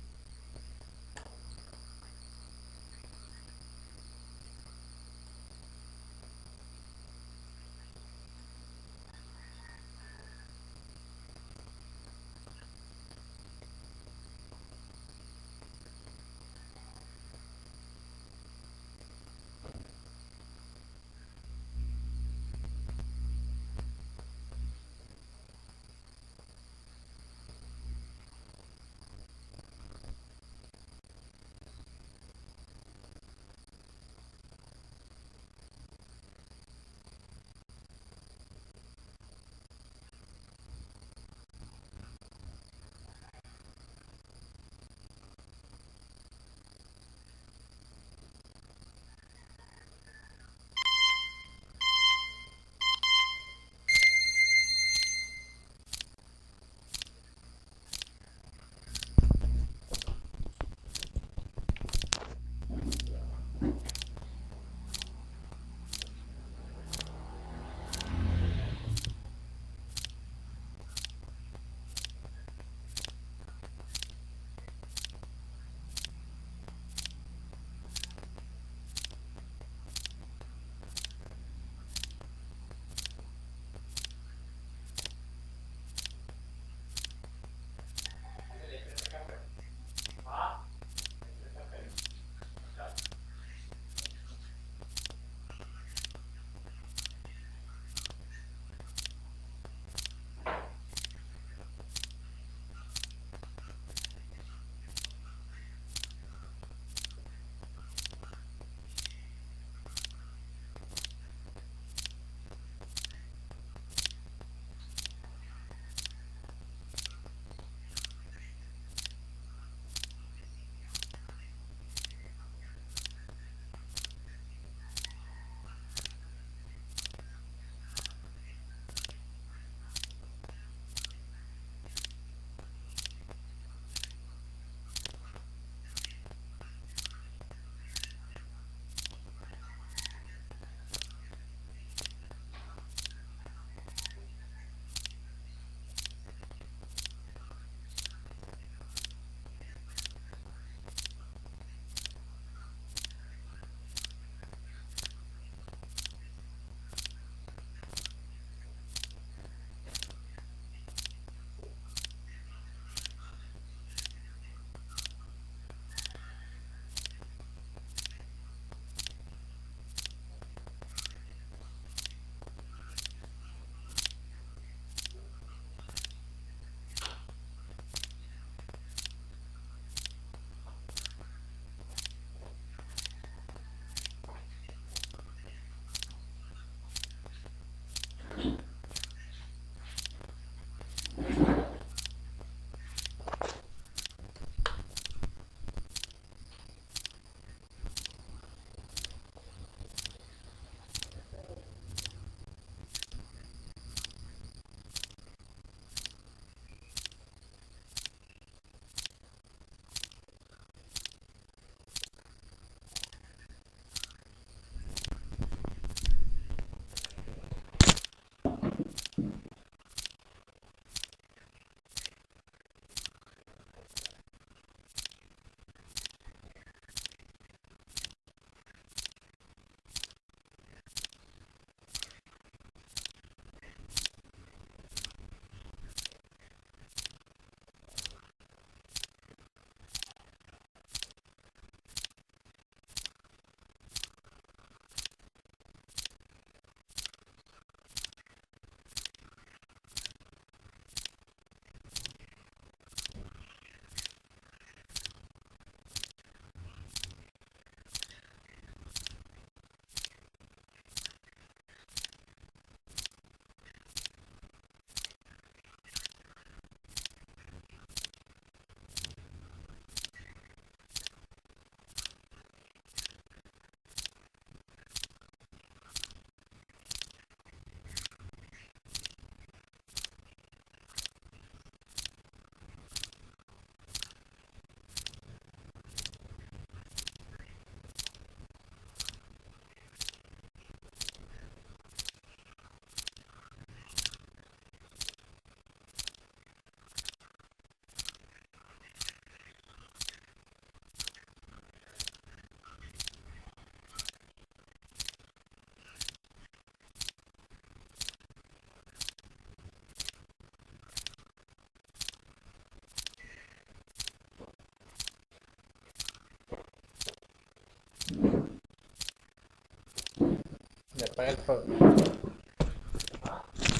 Le apaga el fuego.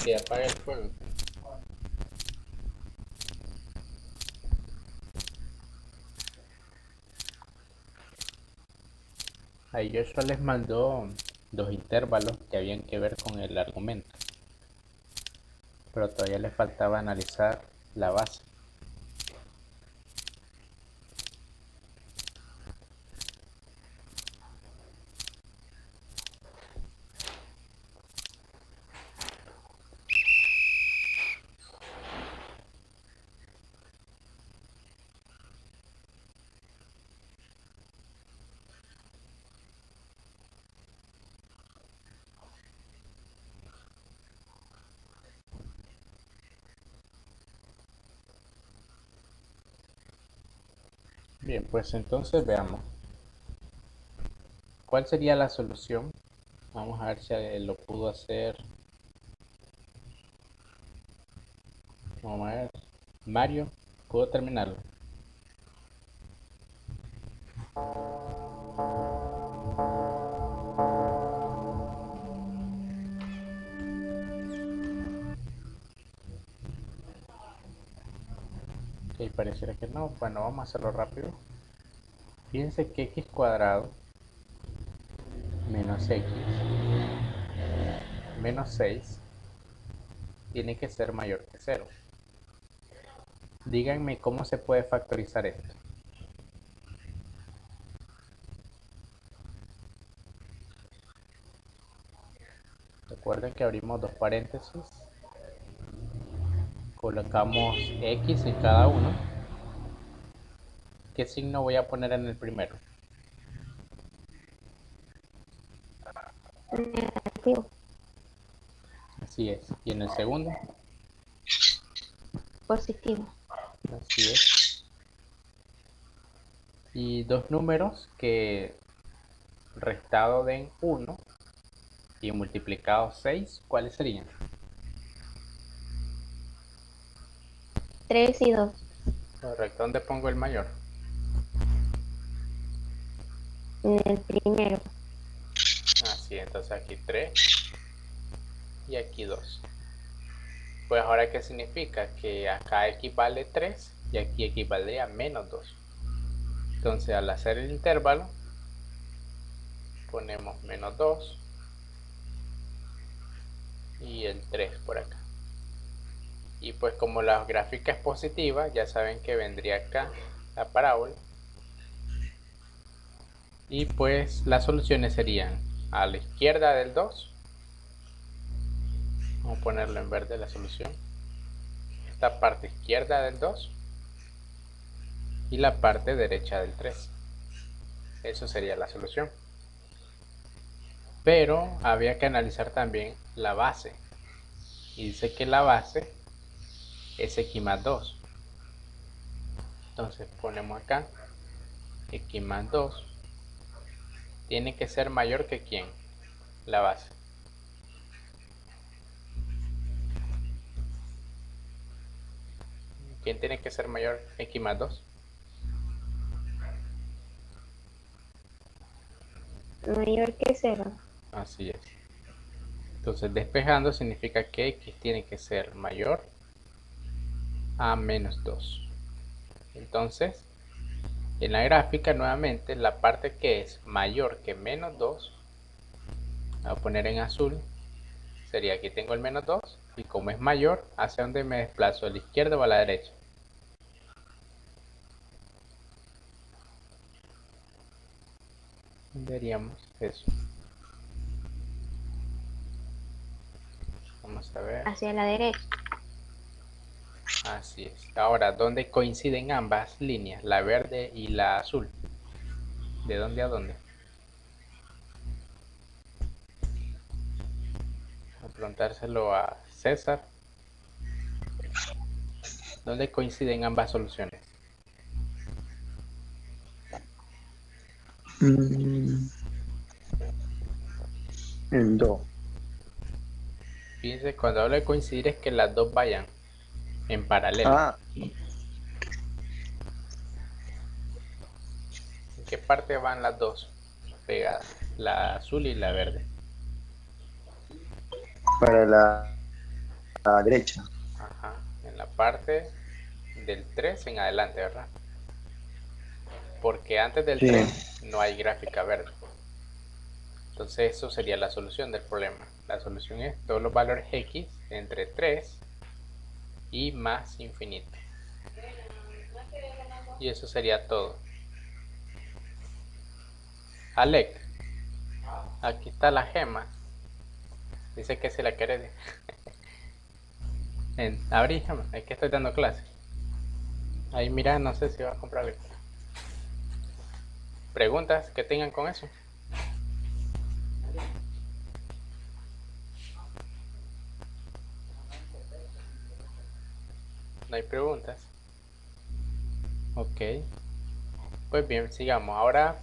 Que apague el fuego. Ahí Joshua les mandó dos intervalos que habían que ver con el argumento, pero todavía les faltaba analizar la base. Bien, pues entonces veamos. ¿Cuál sería la solución? Vamos a ver si lo pudo hacer. Vamos a ver. Mario, ¿pudo terminarlo? Ok, pareciera que no. Bueno, vamos a hacerlo rápido. Fíjense que x cuadrado menos x menos 6 tiene que ser mayor que 0. Díganme cómo se puede factorizar esto. Recuerden que abrimos dos paréntesis, colocamos x en cada uno. ¿Qué signo voy a poner en el primero? Negativo. Así es. ¿Y en el segundo? Positivo. Así es. Y dos números que restado den 1 y multiplicado 6, ¿cuáles serían? 3 y 2. Correcto. ¿Dónde pongo el mayor? En el primero. Así, entonces aquí 3 y aquí 2. Pues ahora, ¿qué significa? Que acá equivale 3 y aquí equivaldría a menos 2. Entonces, al hacer el intervalo, ponemos menos 2 y el 3 por acá. Y pues como la gráfica es positiva, ya saben que vendría acá la parábola. Y pues las soluciones serían a la izquierda del 2. Vamos a ponerlo en verde la solución. Esta parte izquierda del 2 y la parte derecha del 3. Eso sería la solución. Pero había que analizar también la base. Y dice que la base es x más 2. Entonces ponemos acá x más 2 tiene que ser mayor que ¿quién? La base. ¿Quién tiene que ser mayor x más 2? Mayor que 0. Así es. Entonces despejando significa que x tiene que ser mayor a menos 2. Entonces, en la gráfica nuevamente la parte que es mayor que menos 2, voy a poner en azul, sería aquí tengo el menos 2 y como es mayor, ¿hacia dónde me desplazo? ¿A la izquierda o a la derecha? Veríamos eso. Vamos a ver. Hacia la derecha. Así es. Ahora, ¿dónde coinciden ambas líneas? La verde y la azul. ¿De dónde a dónde? Voy a preguntárselo a César. ¿Dónde coinciden ambas soluciones? En 2. Fíjense, cuando hablo de coincidir es que las dos vayan en paralelo. Ah, ¿En qué parte van las dos pegadas? La azul y la verde. Para la derecha. Ajá, en la parte del 3 en adelante, ¿verdad? Porque antes del Sí. 3 no hay gráfica verde. Entonces eso sería la solución del problema. La solución es todos los valores x entre 3 y más infinito. Y eso sería todo. Alec, aquí está la gema. Dice que si la querés. Abrí, gema, es que estoy dando clase. Ahí mira, no sé si vas a comprar algo. ¿Preguntas que tengan con eso? No hay preguntas. Ok. Pues bien, sigamos. Ahora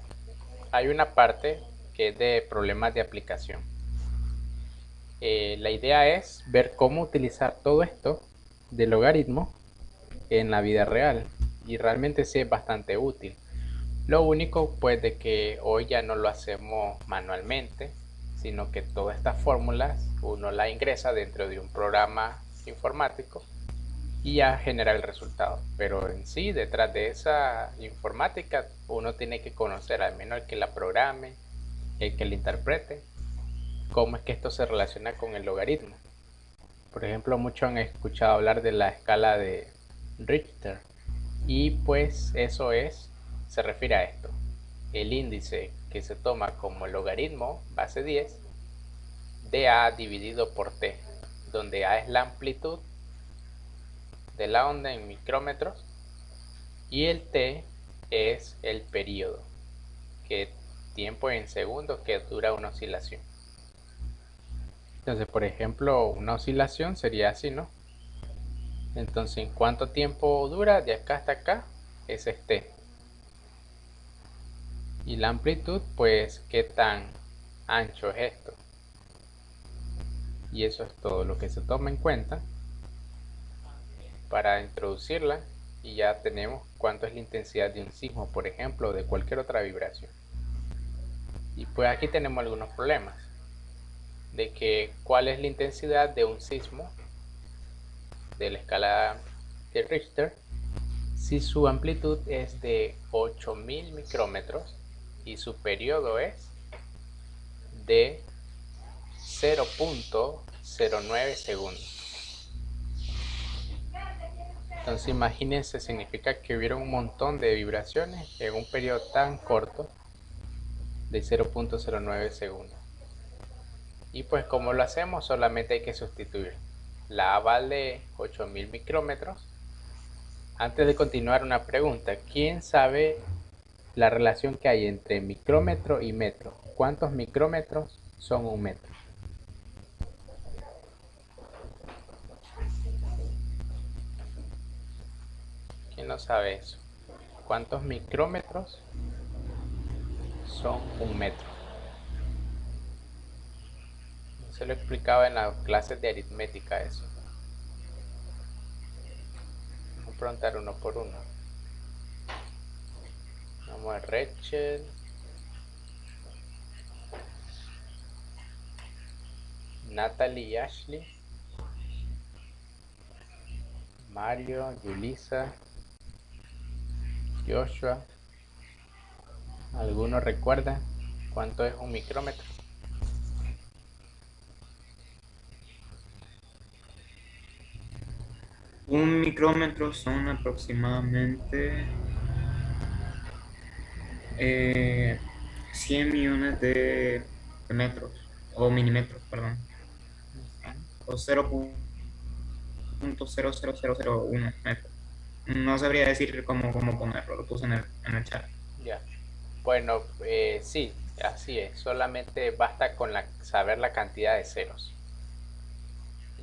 hay una parte que es de problemas de aplicación. La idea es ver cómo utilizar todo esto del logaritmo en la vida real. Y realmente sí es bastante útil. Lo único pues de que hoy ya no lo hacemos manualmente, sino que todas estas fórmulas uno las ingresa dentro de un programa informático y ya genera el resultado. Pero en sí, detrás de esa informática, uno tiene que conocer, al menos el que la programe, el que la interprete, cómo es que esto se relaciona con el logaritmo. Por ejemplo, muchos han escuchado hablar de la escala de Richter y pues eso se refiere a esto. El índice que se toma como logaritmo base 10 de A dividido por T, donde A es la amplitud de la onda en micrómetros y el T es el periodo, que tiempo en segundos que dura una oscilación. Entonces, por ejemplo, una oscilación sería así, ¿no? Entonces, ¿en cuánto tiempo dura de acá hasta acá? Ese es T. Y la amplitud, pues, ¿qué tan ancho es esto? Y eso es todo lo que se toma en cuenta para introducirla y ya tenemos cuánto es la intensidad de un sismo, por ejemplo, o de cualquier otra vibración. Y pues aquí tenemos algunos problemas de que cuál es la intensidad de un sismo de la escala de Richter si su amplitud es de 8000 micrómetros y su periodo es de 0.09 segundos. Entonces imagínense, significa que hubiera un montón de vibraciones en un periodo tan corto de 0.09 segundos. Y pues como lo hacemos, solamente hay que sustituir. La A vale 8000 micrómetros. Antes de continuar, una pregunta. ¿Quién sabe la relación que hay entre micrómetro y metro? ¿Cuántos micrómetros son un metro? ¿Quién no sabe eso? ¿Cuántos micrómetros son un metro? Se lo explicaba en las clases de aritmética eso. Vamos a preguntar uno por uno. Vamos a Rachel. Natalie y Ashley. Mario, Yulisa, Joshua. ¿Alguno recuerda cuánto es un micrómetro? Un micrómetro son aproximadamente 100 millones de metros, o milímetros, perdón, o 0.00001 metros. No sabría decir cómo ponerlo, lo puse en el chat. Ya. Bueno, sí, así es. Solamente basta con saber la cantidad de ceros.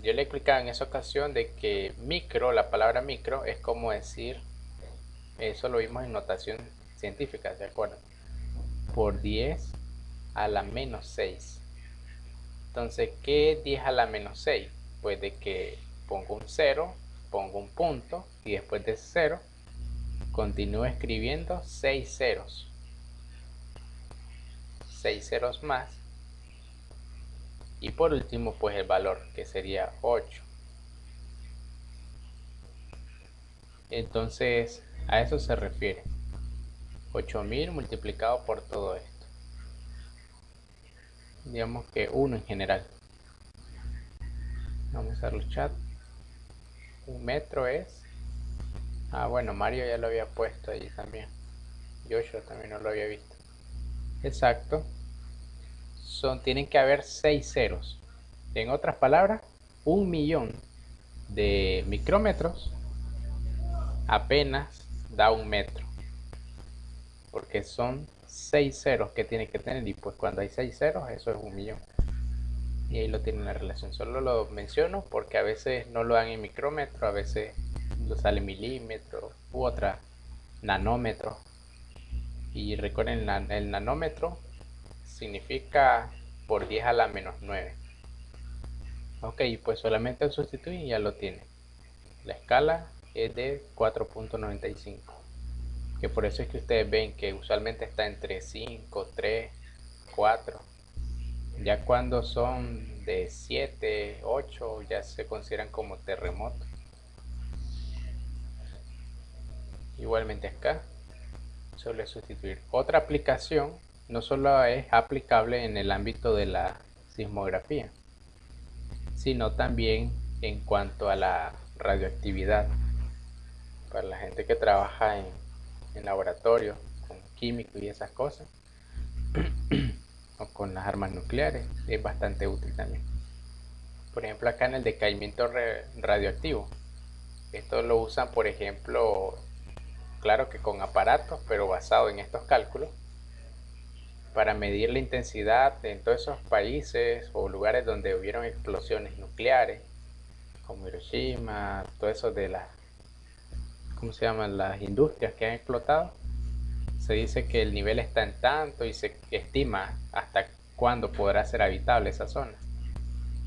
Yo le explicaba en esa ocasión de que micro, la palabra micro, es como decir, eso lo vimos en notación científica, ¿de acuerdo? Por 10 a la menos 6. Entonces, ¿qué es 10 a la menos 6? Pues de que pongo un 0, pongo un punto y después de ese 0 continúo escribiendo 6 ceros. 6 ceros más Y por último, pues el valor, que sería 8. Entonces, a eso se refiere. 8000 multiplicado por todo esto. Digamos que 1 en general. Vamos a los chat. Un metro es... Ah, bueno, Mario ya lo había puesto allí también. Joshua también no lo había visto. Exacto. Tienen que haber 6 ceros. En otras palabras, 1.000.000 de micrómetros apenas da 1 metro. Porque son 6 ceros que tiene que tener. Y pues cuando hay 6 ceros, eso es 1.000.000. Y ahí lo tienen la relación. Solo lo menciono porque a veces no lo dan en micrómetro, a veces lo sale milímetro u otra nanómetro. Y recuerden, el nanómetro significa por 10 a la menos 9. Ok, pues solamente lo sustituyen y ya lo tienen. La escala es de 4.95. Que por eso es que ustedes ven que usualmente está entre 5, 3, 4. Ya cuando son de 7, 8 ya se consideran como terremotos. Igualmente acá suele sustituir. Otra aplicación no solo es aplicable en el ámbito de la sismografía, sino también en cuanto a la radioactividad. Para la gente que trabaja en laboratorio con químicos y esas cosas, o con las armas nucleares, es bastante útil también. Por ejemplo, acá en el decaimiento radioactivo, esto lo usan, por ejemplo, claro que con aparatos, pero basado en estos cálculos, para medir la intensidad en todos esos países o lugares donde hubieron explosiones nucleares, como Hiroshima, todo eso de las, ¿cómo se llaman?, las industrias que han explotado. Se dice que el nivel está en tanto y se estima hasta cuándo podrá ser habitable esa zona.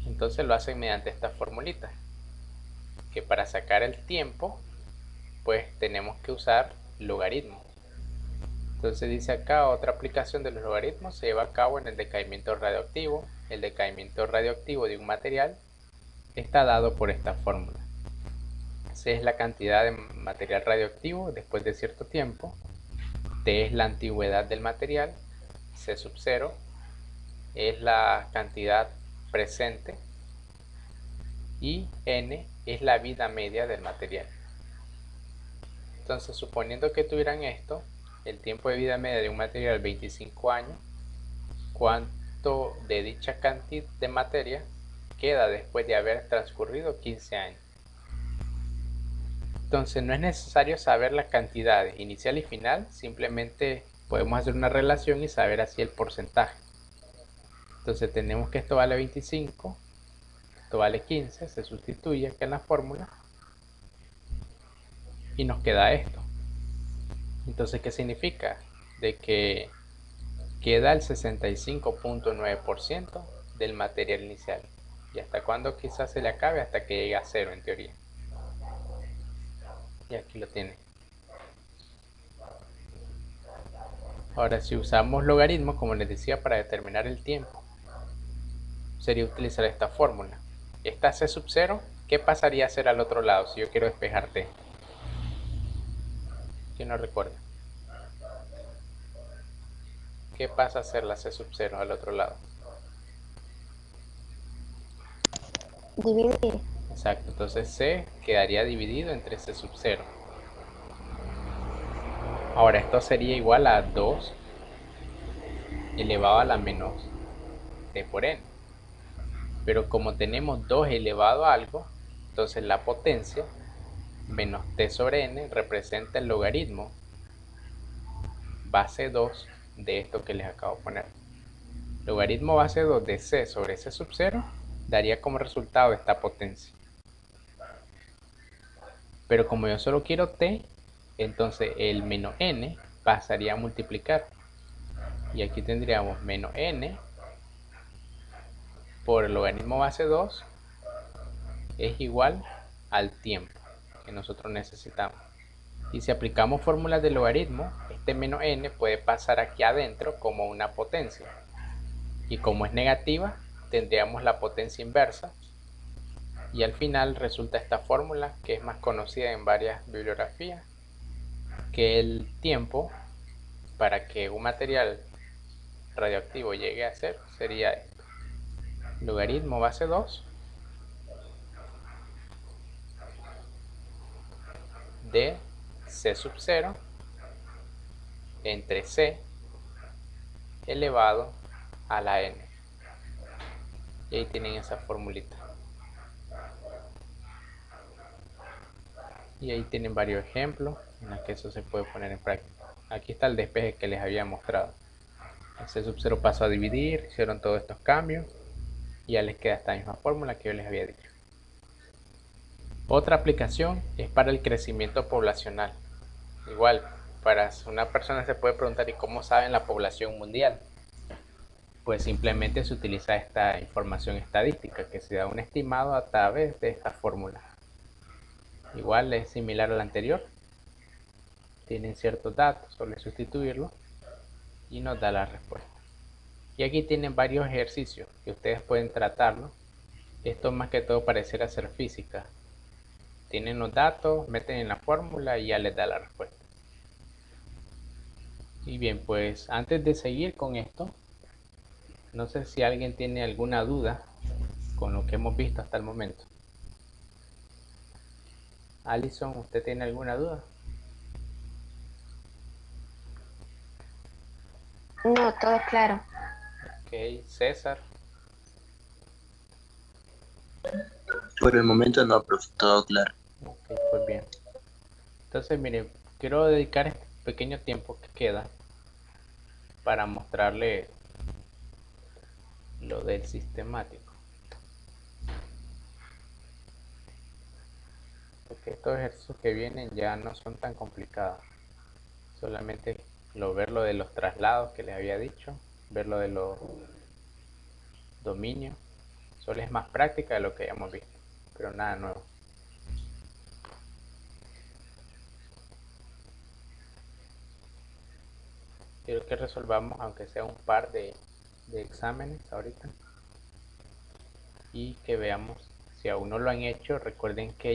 Entonces lo hacen mediante estas formulitas, que para sacar el tiempo pues tenemos que usar logaritmos. Entonces dice acá, otra aplicación de los logaritmos se lleva a cabo en el decaimiento radioactivo. El decaimiento radioactivo de un material está dado por esta fórmula. C es la cantidad de material radioactivo después de cierto tiempo. T es la antigüedad del material. C sub 0 es la cantidad presente. Y N es la vida media del material. Entonces, suponiendo que tuvieran esto, el tiempo de vida media de un material 25 años, ¿cuánto de dicha cantidad de materia queda después de haber transcurrido 15 años? Entonces no es necesario saber las cantidades inicial y final, simplemente podemos hacer una relación y saber así el porcentaje. Entonces tenemos que esto vale 25, esto vale 15, se sustituye acá en la fórmula y nos queda esto. Entonces, ¿qué significa? De que queda el 65.9% del material inicial. ¿Y hasta cuándo quizás se le acabe? Hasta que llegue a 0 en teoría. Y aquí lo tiene. Ahora, si usamos logaritmos, como les decía, para determinar el tiempo, sería utilizar esta fórmula. Esta C sub 0, ¿qué pasaría a ser al otro lado si yo quiero despejar T? ¿Quién no recuerda? ¿Qué pasa a ser la C sub 0 al otro lado? Dividir. Exacto, entonces C quedaría dividido entre C sub 0. Ahora esto sería igual a 2 elevado a la menos T por N. Pero como tenemos 2 elevado a algo, entonces la potencia menos T sobre N representa el logaritmo base 2 de esto que les acabo de poner. Logaritmo base 2 de C sobre C sub 0 daría como resultado esta potencia. Pero como yo solo quiero T, entonces el menos N pasaría a multiplicar. Y aquí tendríamos menos N por el logaritmo base 2 es igual al tiempo que nosotros necesitamos. Y si aplicamos fórmulas de logaritmo, este menos N puede pasar aquí adentro como una potencia. Y como es negativa, tendríamos la potencia inversa y al final resulta esta fórmula que es más conocida en varias bibliografías, que el tiempo para que un material radioactivo llegue a ser sería esto: logaritmo base 2 de C sub 0 entre C elevado a la n. Y ahí tienen esa formulita. Y ahí tienen varios ejemplos en los que eso se puede poner en práctica. Aquí está el despeje que les había mostrado. El C sub 0 pasó a dividir, hicieron todos estos cambios y ya les queda esta misma fórmula que yo les había dicho. Otra aplicación es para el crecimiento poblacional. Igual, para una persona se puede preguntar: ¿y cómo saben la población mundial? Pues simplemente se utiliza esta información estadística que se da un estimado a través de esta fórmula. Igual es similar al anterior, tienen ciertos datos, solo es sustituirlo y nos da la respuesta. Y aquí tienen varios ejercicios que ustedes pueden tratarlo. Esto más que todo pareciera ser física. Tienen los datos, meten en la fórmula y ya les da la respuesta. Y bien, pues antes de seguir con esto, no sé si alguien tiene alguna duda con lo que hemos visto hasta el momento. Alison, ¿usted tiene alguna duda? No, todo claro. Ok, César. Por el momento no, profe, todo claro. Ok, pues bien. Entonces, miren, quiero dedicar este pequeño tiempo que queda para mostrarle lo del sistemático. Porque estos ejercicios que vienen ya no son tan complicados. Solamente ver lo de los traslados que les había dicho, ver lo de los dominios. Solo es más práctica de lo que hayamos visto, pero nada nuevo. Quiero que resolvamos aunque sea un par de exámenes ahorita y que veamos si aún no lo han hecho. Recuerden que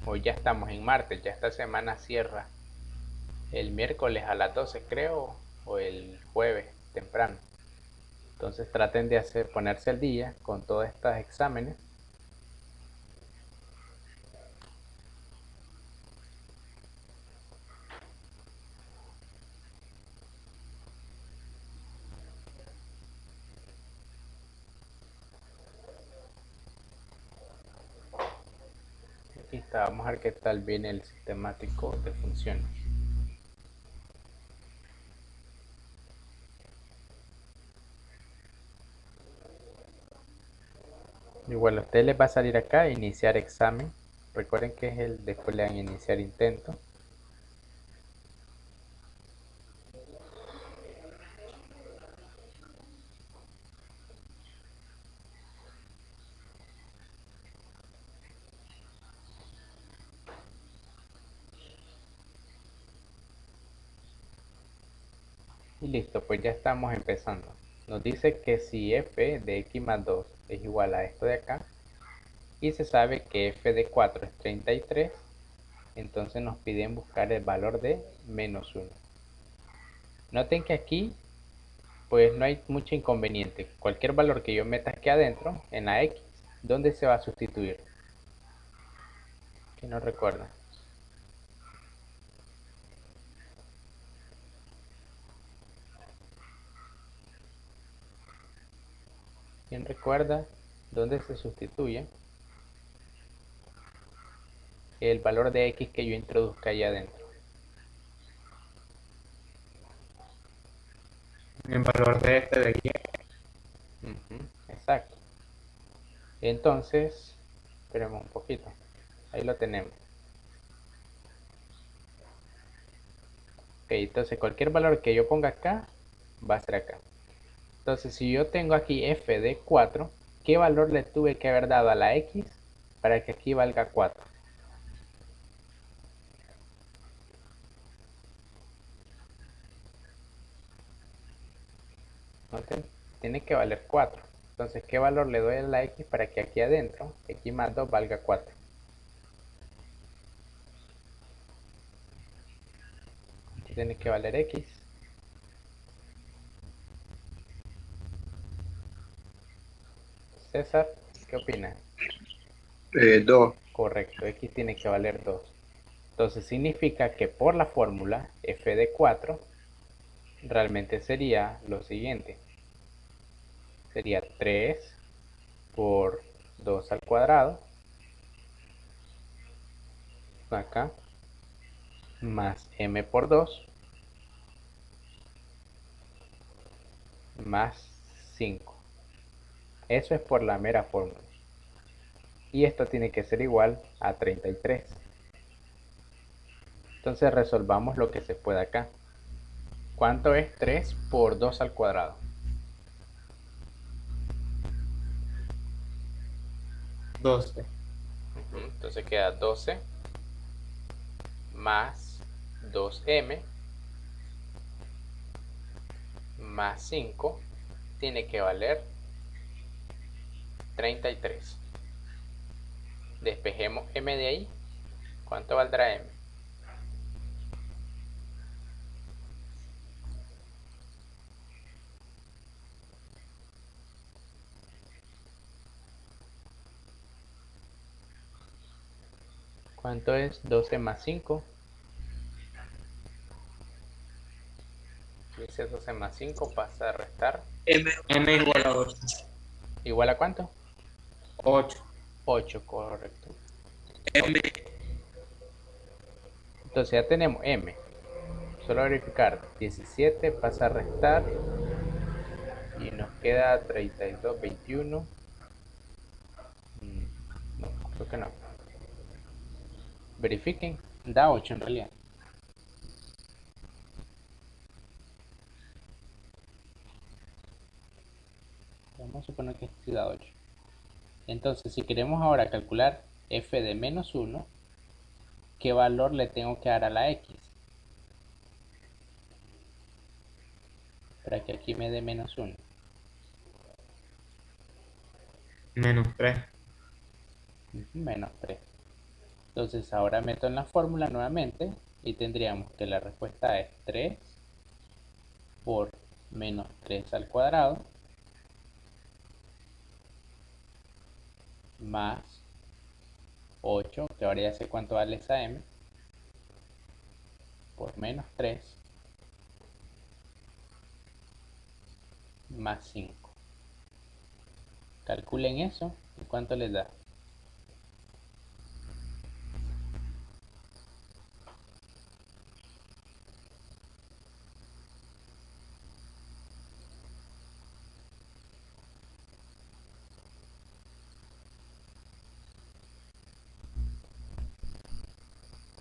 hoy ya estamos en martes, ya esta semana cierra el miércoles a las 12 creo, o el jueves temprano. Entonces traten de ponerse al día con todos estos exámenes. Aquí está, vamos a ver qué tal viene el sistemático de funciones. Igual a ustedes les va a salir acá iniciar examen. Recuerden que es después le dan a iniciar intento. Y listo, pues ya estamos empezando. Nos dice que si f de x más 2 es igual a esto de acá, y se sabe que f de 4 es 33, entonces nos piden buscar el valor de menos 1. Noten que aquí pues no hay mucho inconveniente. Cualquier valor que yo meta aquí adentro, en la x, ¿dónde se va a sustituir? ¿Quién no recuerda? ¿Quién recuerda dónde se sustituye el valor de x que yo introduzca ahí adentro? El valor de este de aquí. Exacto. Entonces, esperemos un poquito. Ahí lo tenemos. Ok, entonces cualquier valor que yo ponga acá va a ser acá. Entonces, si yo tengo aquí f de 4, ¿qué valor le tuve que haber dado a la x para que aquí valga 4? ¿Noten? Tiene que valer 4. Entonces, ¿qué valor le doy a la x para que aquí adentro x más 2 valga 4? Aquí tiene que valer x. César, ¿qué opinas? 2. Correcto, x tiene que valer 2. Entonces significa que por la fórmula f de 4 realmente sería lo siguiente. Sería 3 por 2 al cuadrado, acá, más m por 2, más 5. Eso es por la mera fórmula. Y esto tiene que ser igual a 33. Entonces resolvamos lo que se puede acá. ¿Cuánto es 3 por 2 al cuadrado? 12. Entonces queda 12 más 2m más 5 tiene que valer 33. Despejemos m de ahí. ¿Cuánto valdrá m? ¿Cuánto es 12 más 5? Dice 12 más 5 pasa a restar. M igual a 8. ¿Igual a cuánto? 8. 8, correcto. Entonces ya tenemos m. Solo verificar. 17 pasa a restar. Y nos queda 32, 21. No, creo que no. Verifiquen. Da 8 en realidad. Vamos a suponer que sí da 8. Entonces, si queremos ahora calcular f de menos 1, ¿qué valor le tengo que dar a la x? Para que aquí me dé menos 1. Menos 3. Menos 3. Entonces ahora meto en la fórmula nuevamente y tendríamos que la respuesta es 3 por menos 3 al cuadrado más 8, que ahora ya sé cuánto vale esa m, por menos 3 más 5. Calculen eso y cuánto les da.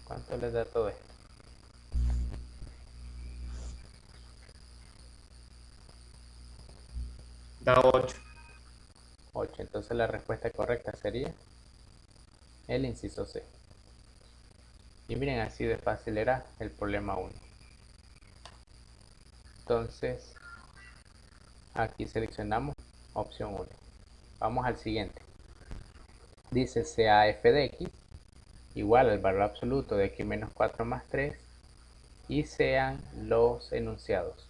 ¿Cuánto les da todo esto? Da 8. 8. Entonces la respuesta correcta sería el inciso C. Y miren, así de fácil era el problema 1. Entonces, aquí seleccionamos opción 1. Vamos al siguiente. Dice sea f de x igual al valor absoluto de x menos 4 más 3 y sean los enunciados.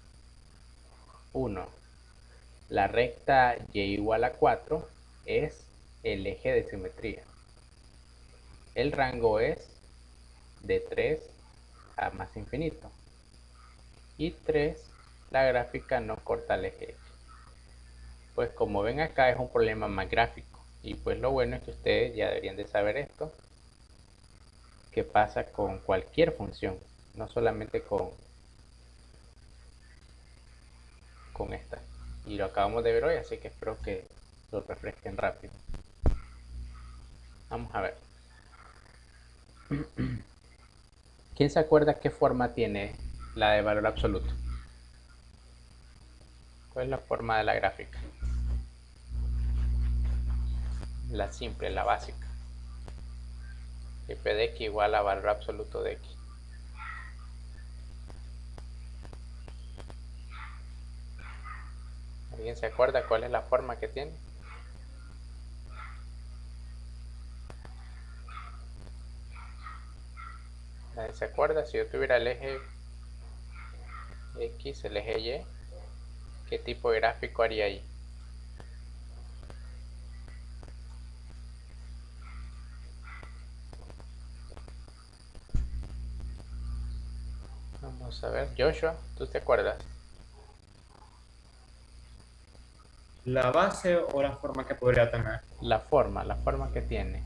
1. La recta y igual a 4 es el eje de simetría. El rango es de 3 a más infinito. Y 3, la gráfica no corta el eje X. Pues como ven acá es un problema más gráfico. Y pues lo bueno es que ustedes ya deberían de saber esto. Que pasa con cualquier función. No solamente con esta. Y lo acabamos de ver hoy, así que espero que lo refresquen rápido. Vamos a ver. ¿Quién se acuerda qué forma tiene la de valor absoluto? ¿Cuál es la forma de la gráfica? La simple, la básica. F de x igual a valor absoluto de x. ¿Alguien se acuerda cuál es la forma que tiene? ¿Nadie se acuerda? Si yo tuviera el eje X, el eje Y, ¿qué tipo de gráfico haría ahí? Vamos a ver, Joshua, ¿tú te acuerdas? ¿La base o la forma que podría tener? La forma que tiene.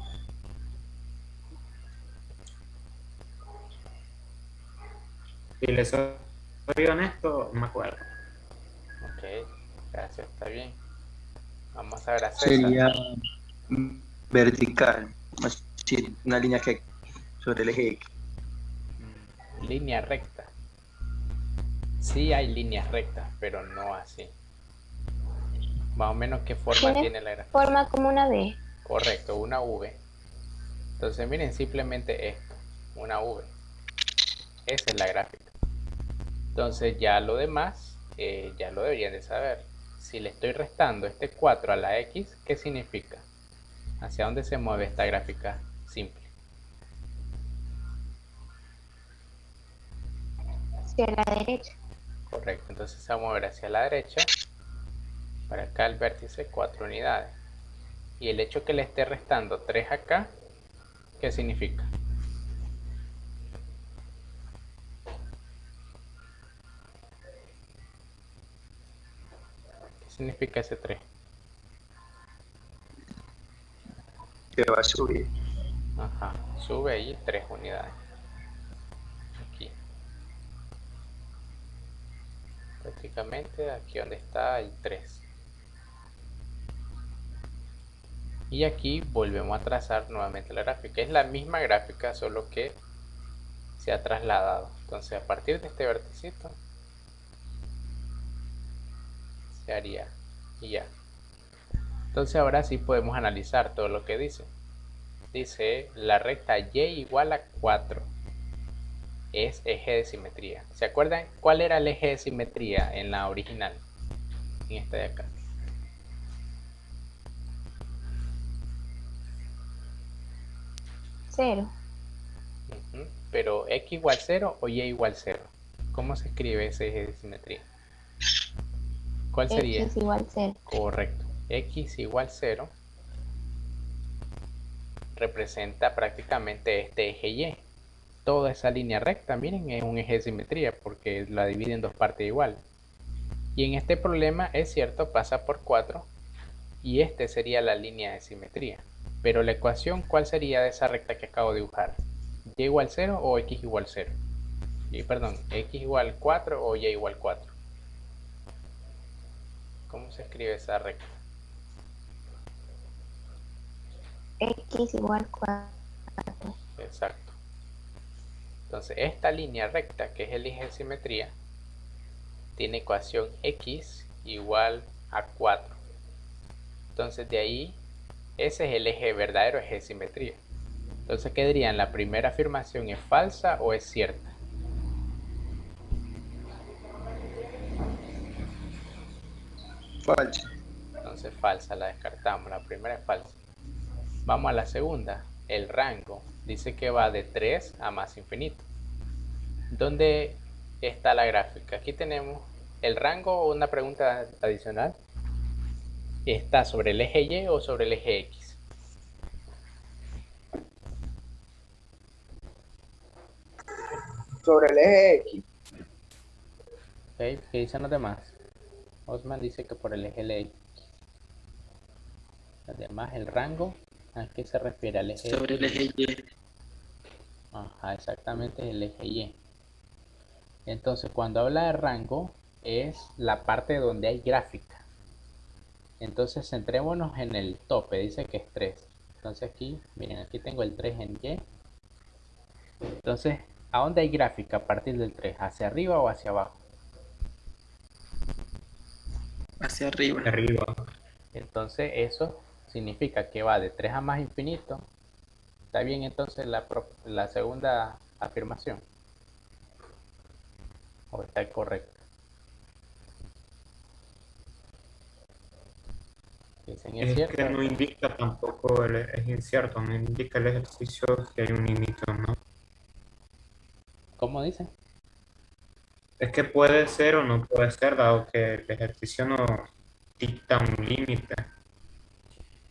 Si les soy honesto, no me acuerdo. Ok, gracias, está bien. Vamos a ver a César. Sería vertical, así, una línea que sobre el eje X. Línea recta. Sí hay líneas rectas, pero no así. Más o menos qué forma tiene la gráfica. Forma como una V. Correcto, una V. Entonces miren simplemente esto, una V. Esa es la gráfica. Entonces ya lo demás, ya lo deberían de saber. Si le estoy restando este 4 a la X, ¿qué significa? ¿Hacia dónde se mueve esta gráfica simple? Hacia la derecha. Correcto, entonces se va a mover hacia la derecha. Para acá el vértice 4 unidades. Y el hecho que le esté restando 3 acá, ¿qué significa? ¿Qué significa ese 3? Que va a subir. Ajá, sube ahí 3 unidades. Aquí. Prácticamente aquí donde está el 3. Y aquí volvemos a trazar nuevamente la gráfica. Es la misma gráfica, solo que se ha trasladado. Entonces a partir de este verticito se haría y ya. Entonces ahora sí podemos analizar todo lo que dice. Dice la recta y igual a 4 es eje de simetría. ¿Se acuerdan cuál era el eje de simetría en la original? En esta de acá. Cero. Pero x igual 0 o y igual 0. ¿Cómo se escribe ese eje de simetría? ¿Cuál sería? X igual 0. Correcto. X igual 0 representa prácticamente este eje Y. Toda esa línea recta, miren, es un eje de simetría porque la divide en dos partes igual. Y en este problema, es cierto, pasa por 4 y este sería la línea de simetría. Pero la ecuación, ¿cuál sería de esa recta que acabo de dibujar? ¿Y igual 0 o x igual 0? Perdón, x igual 4 o y igual 4. ¿Cómo se escribe esa recta? X igual 4. Exacto. Entonces esta línea recta, que es el eje de simetría, tiene ecuación x igual a 4. Entonces de ahí, ese es el eje verdadero, eje de simetría. Entonces, ¿qué dirían? ¿La primera afirmación es falsa o es cierta? Falso. Entonces falsa, la descartamos. La primera es falsa. Vamos a la segunda. El rango dice que va de 3 a más infinito. ¿Dónde está la gráfica? Aquí tenemos el rango. Una pregunta adicional. ¿Está sobre el eje Y o sobre el eje X? Sobre el eje X. ¿Okay? ¿Qué dicen los demás? Osman dice que por el eje X. Además, el rango, ¿a qué se refiere? Al eje Sobre el eje Y. Ajá, exactamente el eje Y. Entonces, cuando habla de rango, es la parte donde hay gráfica. Entonces, centrémonos en el tope, dice que es 3. Entonces aquí, miren, aquí tengo el 3 en Y. Entonces, ¿a dónde hay gráfica a partir del 3? ¿Hacia arriba o hacia abajo? Hacia arriba. Arriba. Entonces, eso significa que va de 3 a más infinito. ¿Está bien entonces la segunda afirmación? ¿O está correcto? Dicen es Es cierto. que no indica tampoco, es incierto, no indica el ejercicio que hay un límite o no. ¿Cómo dicen? Es que puede ser o no puede ser, dado que el ejercicio no dicta un límite.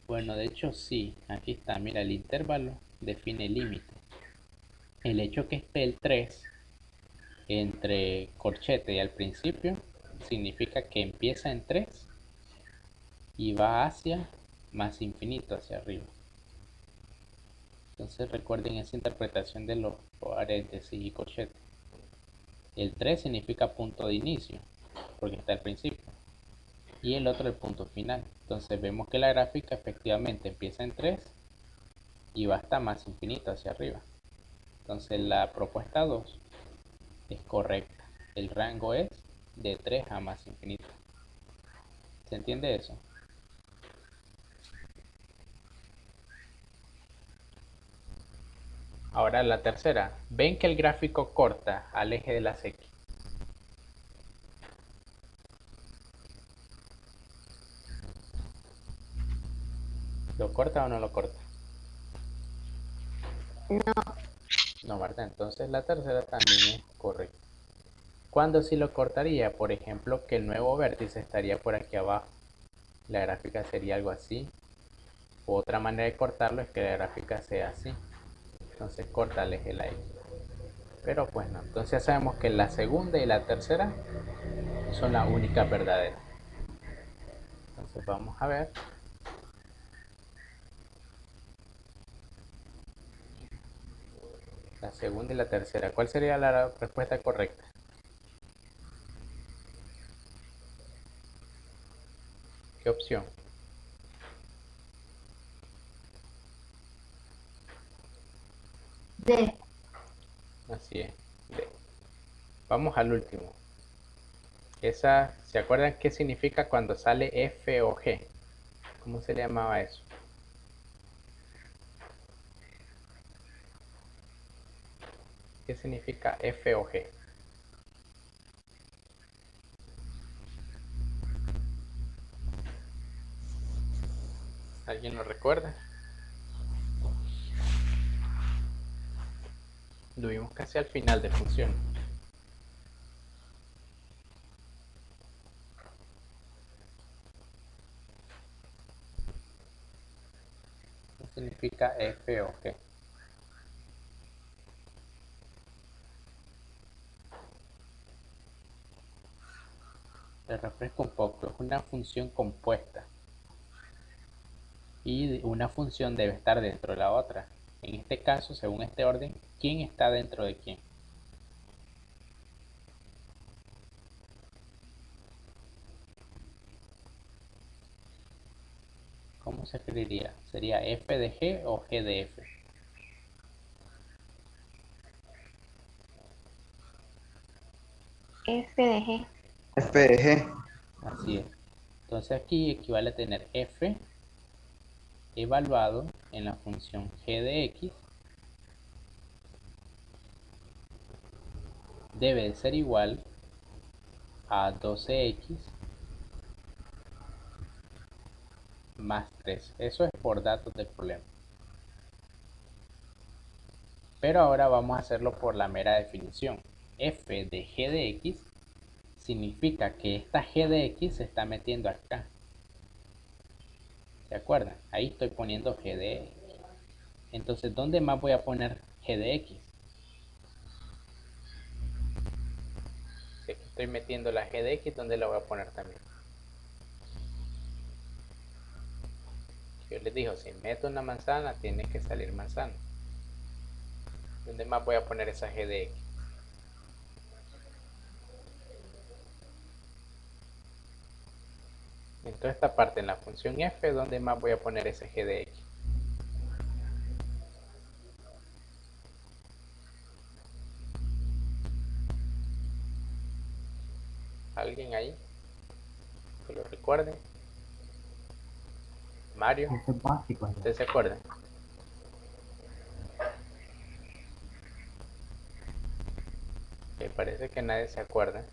Bueno, de hecho sí, aquí está, mira, el intervalo define el límite. El hecho que esté el 3 entre corchete y al principio significa que empieza en 3 y va hacia más infinito, hacia arriba. Entonces recuerden esa interpretación de los paréntesis y corchete. El 3 significa punto de inicio, porque está al principio, y el otro el punto final. Entonces vemos que la gráfica efectivamente empieza en 3 y va hasta más infinito, hacia arriba. Entonces la propuesta 2 es correcta. El rango es de 3 a más infinito. ¿Se entiende eso? Ahora la tercera. Ven que el gráfico corta al eje de las X. ¿Lo corta o no lo corta? No, No, ¿verdad? Entonces la tercera también es correcta. ¿Cuándo sí lo cortaría? Por ejemplo, que el nuevo vértice estaría por aquí abajo. La gráfica sería algo así. O otra manera de cortarlo es que la gráfica sea así. Entonces corta el eje de la X. Pero pues no. Entonces ya sabemos que la segunda y la tercera son las únicas verdaderas. Entonces vamos a ver. La segunda y la tercera. ¿Cuál sería la respuesta correcta? ¿Qué opción? D. Así es. D. Vamos al último. Esa, ¿se acuerdan qué significa cuando sale F o G? ¿Cómo se le llamaba eso? ¿Qué significa F o G? ¿Alguien lo recuerda? Lo vimos casi al final de función. ¿Qué significa F o G? Te refresco un poco. Es una función compuesta. Y una función debe estar dentro de la otra. En este caso, según este orden, ¿quién está dentro de quién? ¿Cómo se escribiría? ¿Sería F de G o G de F? F de G. FG. Así es. Entonces aquí equivale a tener F evaluado en la función G de X debe de ser igual a 12x más 3. Eso es por datos del problema. Pero ahora vamos a hacerlo por la mera definición. F de G de X significa que esta G de X se está metiendo acá. ¿Se acuerdan? Ahí estoy poniendo G de X. Entonces, ¿dónde más voy a poner G de X? Si aquí estoy metiendo la G de X, ¿dónde la voy a poner también? Yo les digo, si meto una manzana, tiene que salir manzana. ¿Dónde más voy a poner esa G de X? En toda esta parte, en la función f, ¿dónde más voy a poner ese G de X? ¿Alguien ahí que lo recuerde? Mario, Eso es básico. ¿usted se acuerda? Me parece que nadie se acuerda.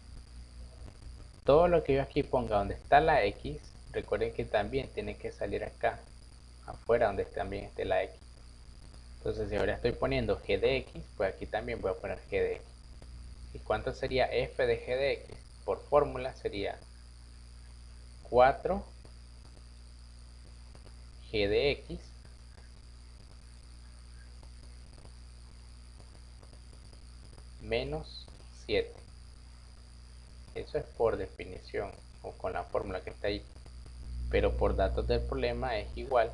Todo lo que yo aquí ponga donde está la X, recuerden que también tiene que salir acá, afuera donde también esté la x. Entonces si ahora estoy poniendo g de x, pues aquí también voy a poner g de x. ¿Y cuánto sería f de g de x? Por fórmula sería 4 g de x menos 7. Eso es por definición o con la fórmula que está ahí. Pero por datos del problema es igual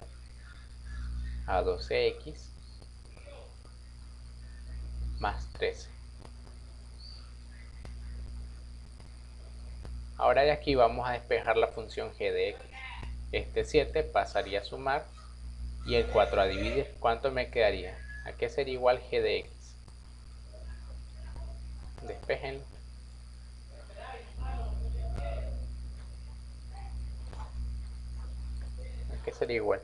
a 12x más 13. Ahora de aquí vamos a despejar la función g de x. Este 7 pasaría a sumar y el 4 a dividir. ¿Cuánto me quedaría? ¿A qué sería igual g de x? Despejenlo. ¿A qué sería igual?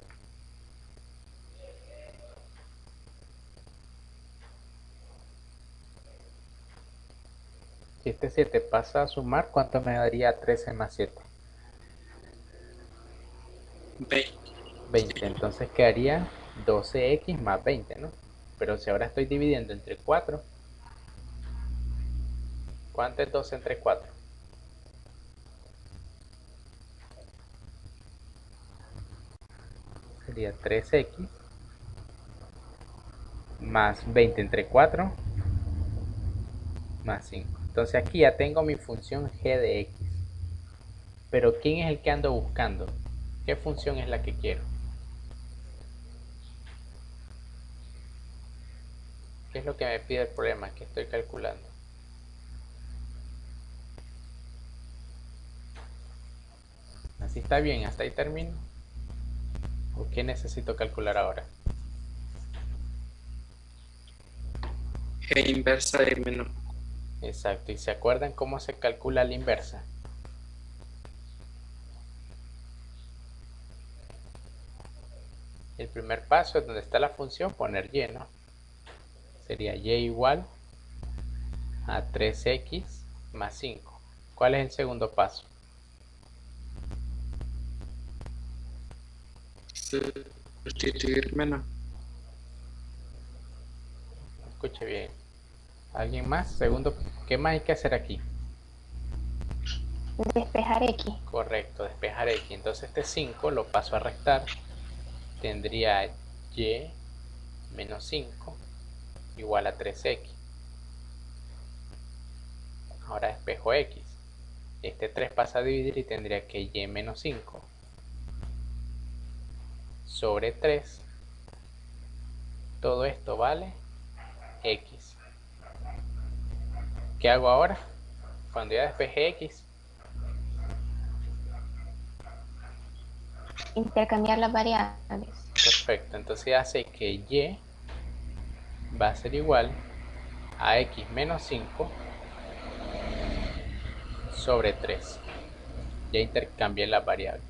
Si este 7 pasa a sumar, ¿cuánto me daría 13 más 7? 20. Entonces quedaría 12x más 20, ¿no? Pero si ahora estoy dividiendo entre 4, ¿cuánto es 12 entre 4? Sería 3x más 20 entre 4 más 5. Entonces aquí ya tengo mi función g de x. Pero ¿quién es el que ando buscando? ¿Qué función es la que quiero? ¿Qué es lo que me pide el problema? ¿Qué estoy calculando? Así está bien, hasta ahí termino. ¿O qué necesito calcular ahora? G inversa de menos. Exacto, ¿y se acuerdan cómo se calcula la inversa? El primer paso es donde está la función, poner y, ¿no? Sería y igual a 3x más 5. ¿Cuál es el segundo paso? Sustituir menos. Escuche bien. ¿Alguien más? Segundo, ¿qué más hay que hacer aquí? Despejar x. Correcto, despejar x. Entonces este 5 lo paso a restar. Tendría y menos 5 igual a 3x. Ahora despejo x. Este 3 pasa a dividir y tendría que y menos 5 sobre 3. Todo esto vale x. ¿Qué hago ahora? Cuando ya despejé x, Intercambiar las variables. perfecto, entonces hace que y va a ser igual a x menos 5 sobre 3. Ya intercambié las variables.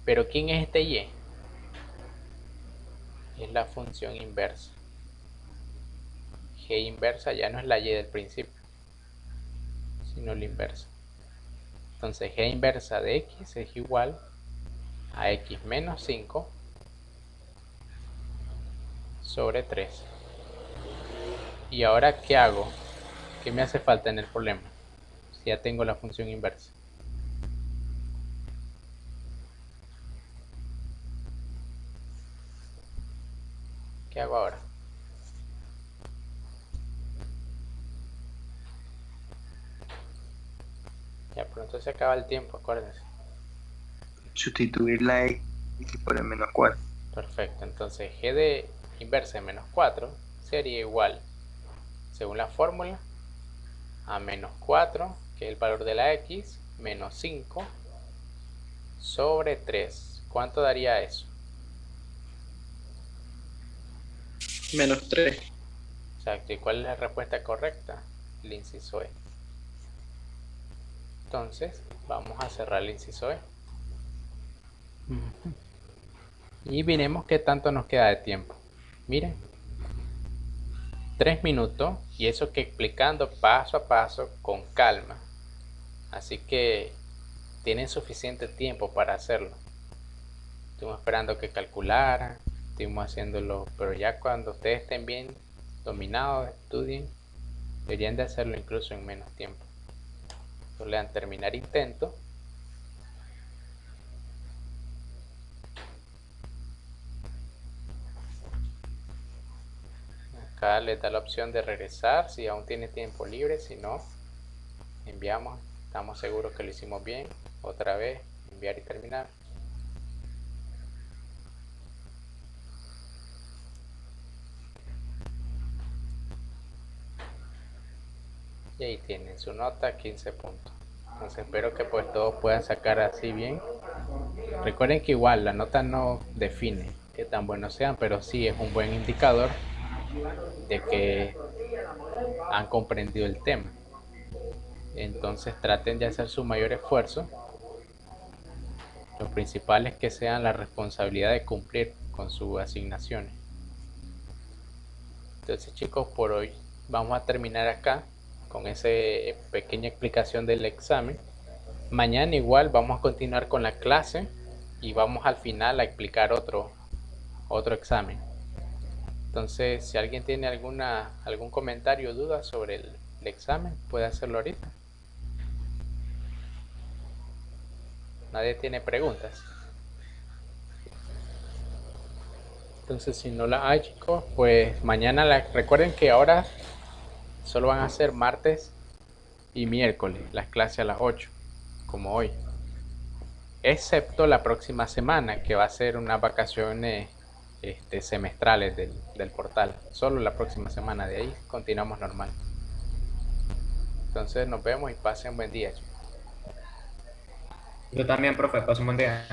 Pero ¿quién es este y? Es la función inversa. G inversa ya no es la y del principio, sino la inversa. Entonces G inversa de x es igual a x menos 5 sobre 3. ¿Y ahora qué hago? ¿Qué me hace falta en el problema? Si ya tengo la función inversa. ¿Qué hago ahora? Ya pronto se acaba el tiempo, acuérdense. Sustituir la X por el menos 4. Perfecto, entonces G de inversa de menos 4 sería igual, según la fórmula, a menos 4, que es el valor de la X, menos 5 sobre 3. ¿Cuánto daría eso? Menos 3. Exacto, ¿y cuál es la respuesta correcta? El inciso E. Entonces, vamos a cerrar el inciso E. Y miremos qué tanto nos queda de tiempo. Miren, 3 minutos, y eso que explicando paso a paso con calma. Así que tienen suficiente tiempo para hacerlo. Estuvimos esperando que calculara, estuvimos haciéndolo, pero ya cuando ustedes estén bien dominados, estudien, deberían de hacerlo incluso en menos tiempo. Entonces le dan terminar intento. Acá les da la opción de regresar si aún tiene tiempo libre, si no, enviamos, estamos seguros que lo hicimos bien, otra vez, enviar y terminar. Y ahí tienen su nota, 15 puntos. Entonces espero que pues todos puedan sacar así bien. Recuerden que igual la nota no define qué tan buenos sean, pero sí es un buen indicador de que han comprendido el tema. Entonces traten de hacer su mayor esfuerzo. Lo principal es que sean la responsabilidad de cumplir con sus asignaciones. Entonces chicos, por hoy vamos a terminar acá con esa pequeña explicación del examen. Mañana igual vamos a continuar con la clase y vamos al final a explicar otro examen. Entonces, si alguien tiene algún comentario o duda sobre el examen, puede hacerlo ahorita. Nadie tiene preguntas. Entonces, si no la hay, chicos, pues mañana recuerden que ahora solo van a ser martes y miércoles las clases a las 8, como hoy. Excepto la próxima semana, que va a ser unas vacaciones semestrales del portal. Solo la próxima semana, de ahí continuamos normal. Entonces nos vemos y pasen un buen día, chicos. Yo también, profe, paso un buen día.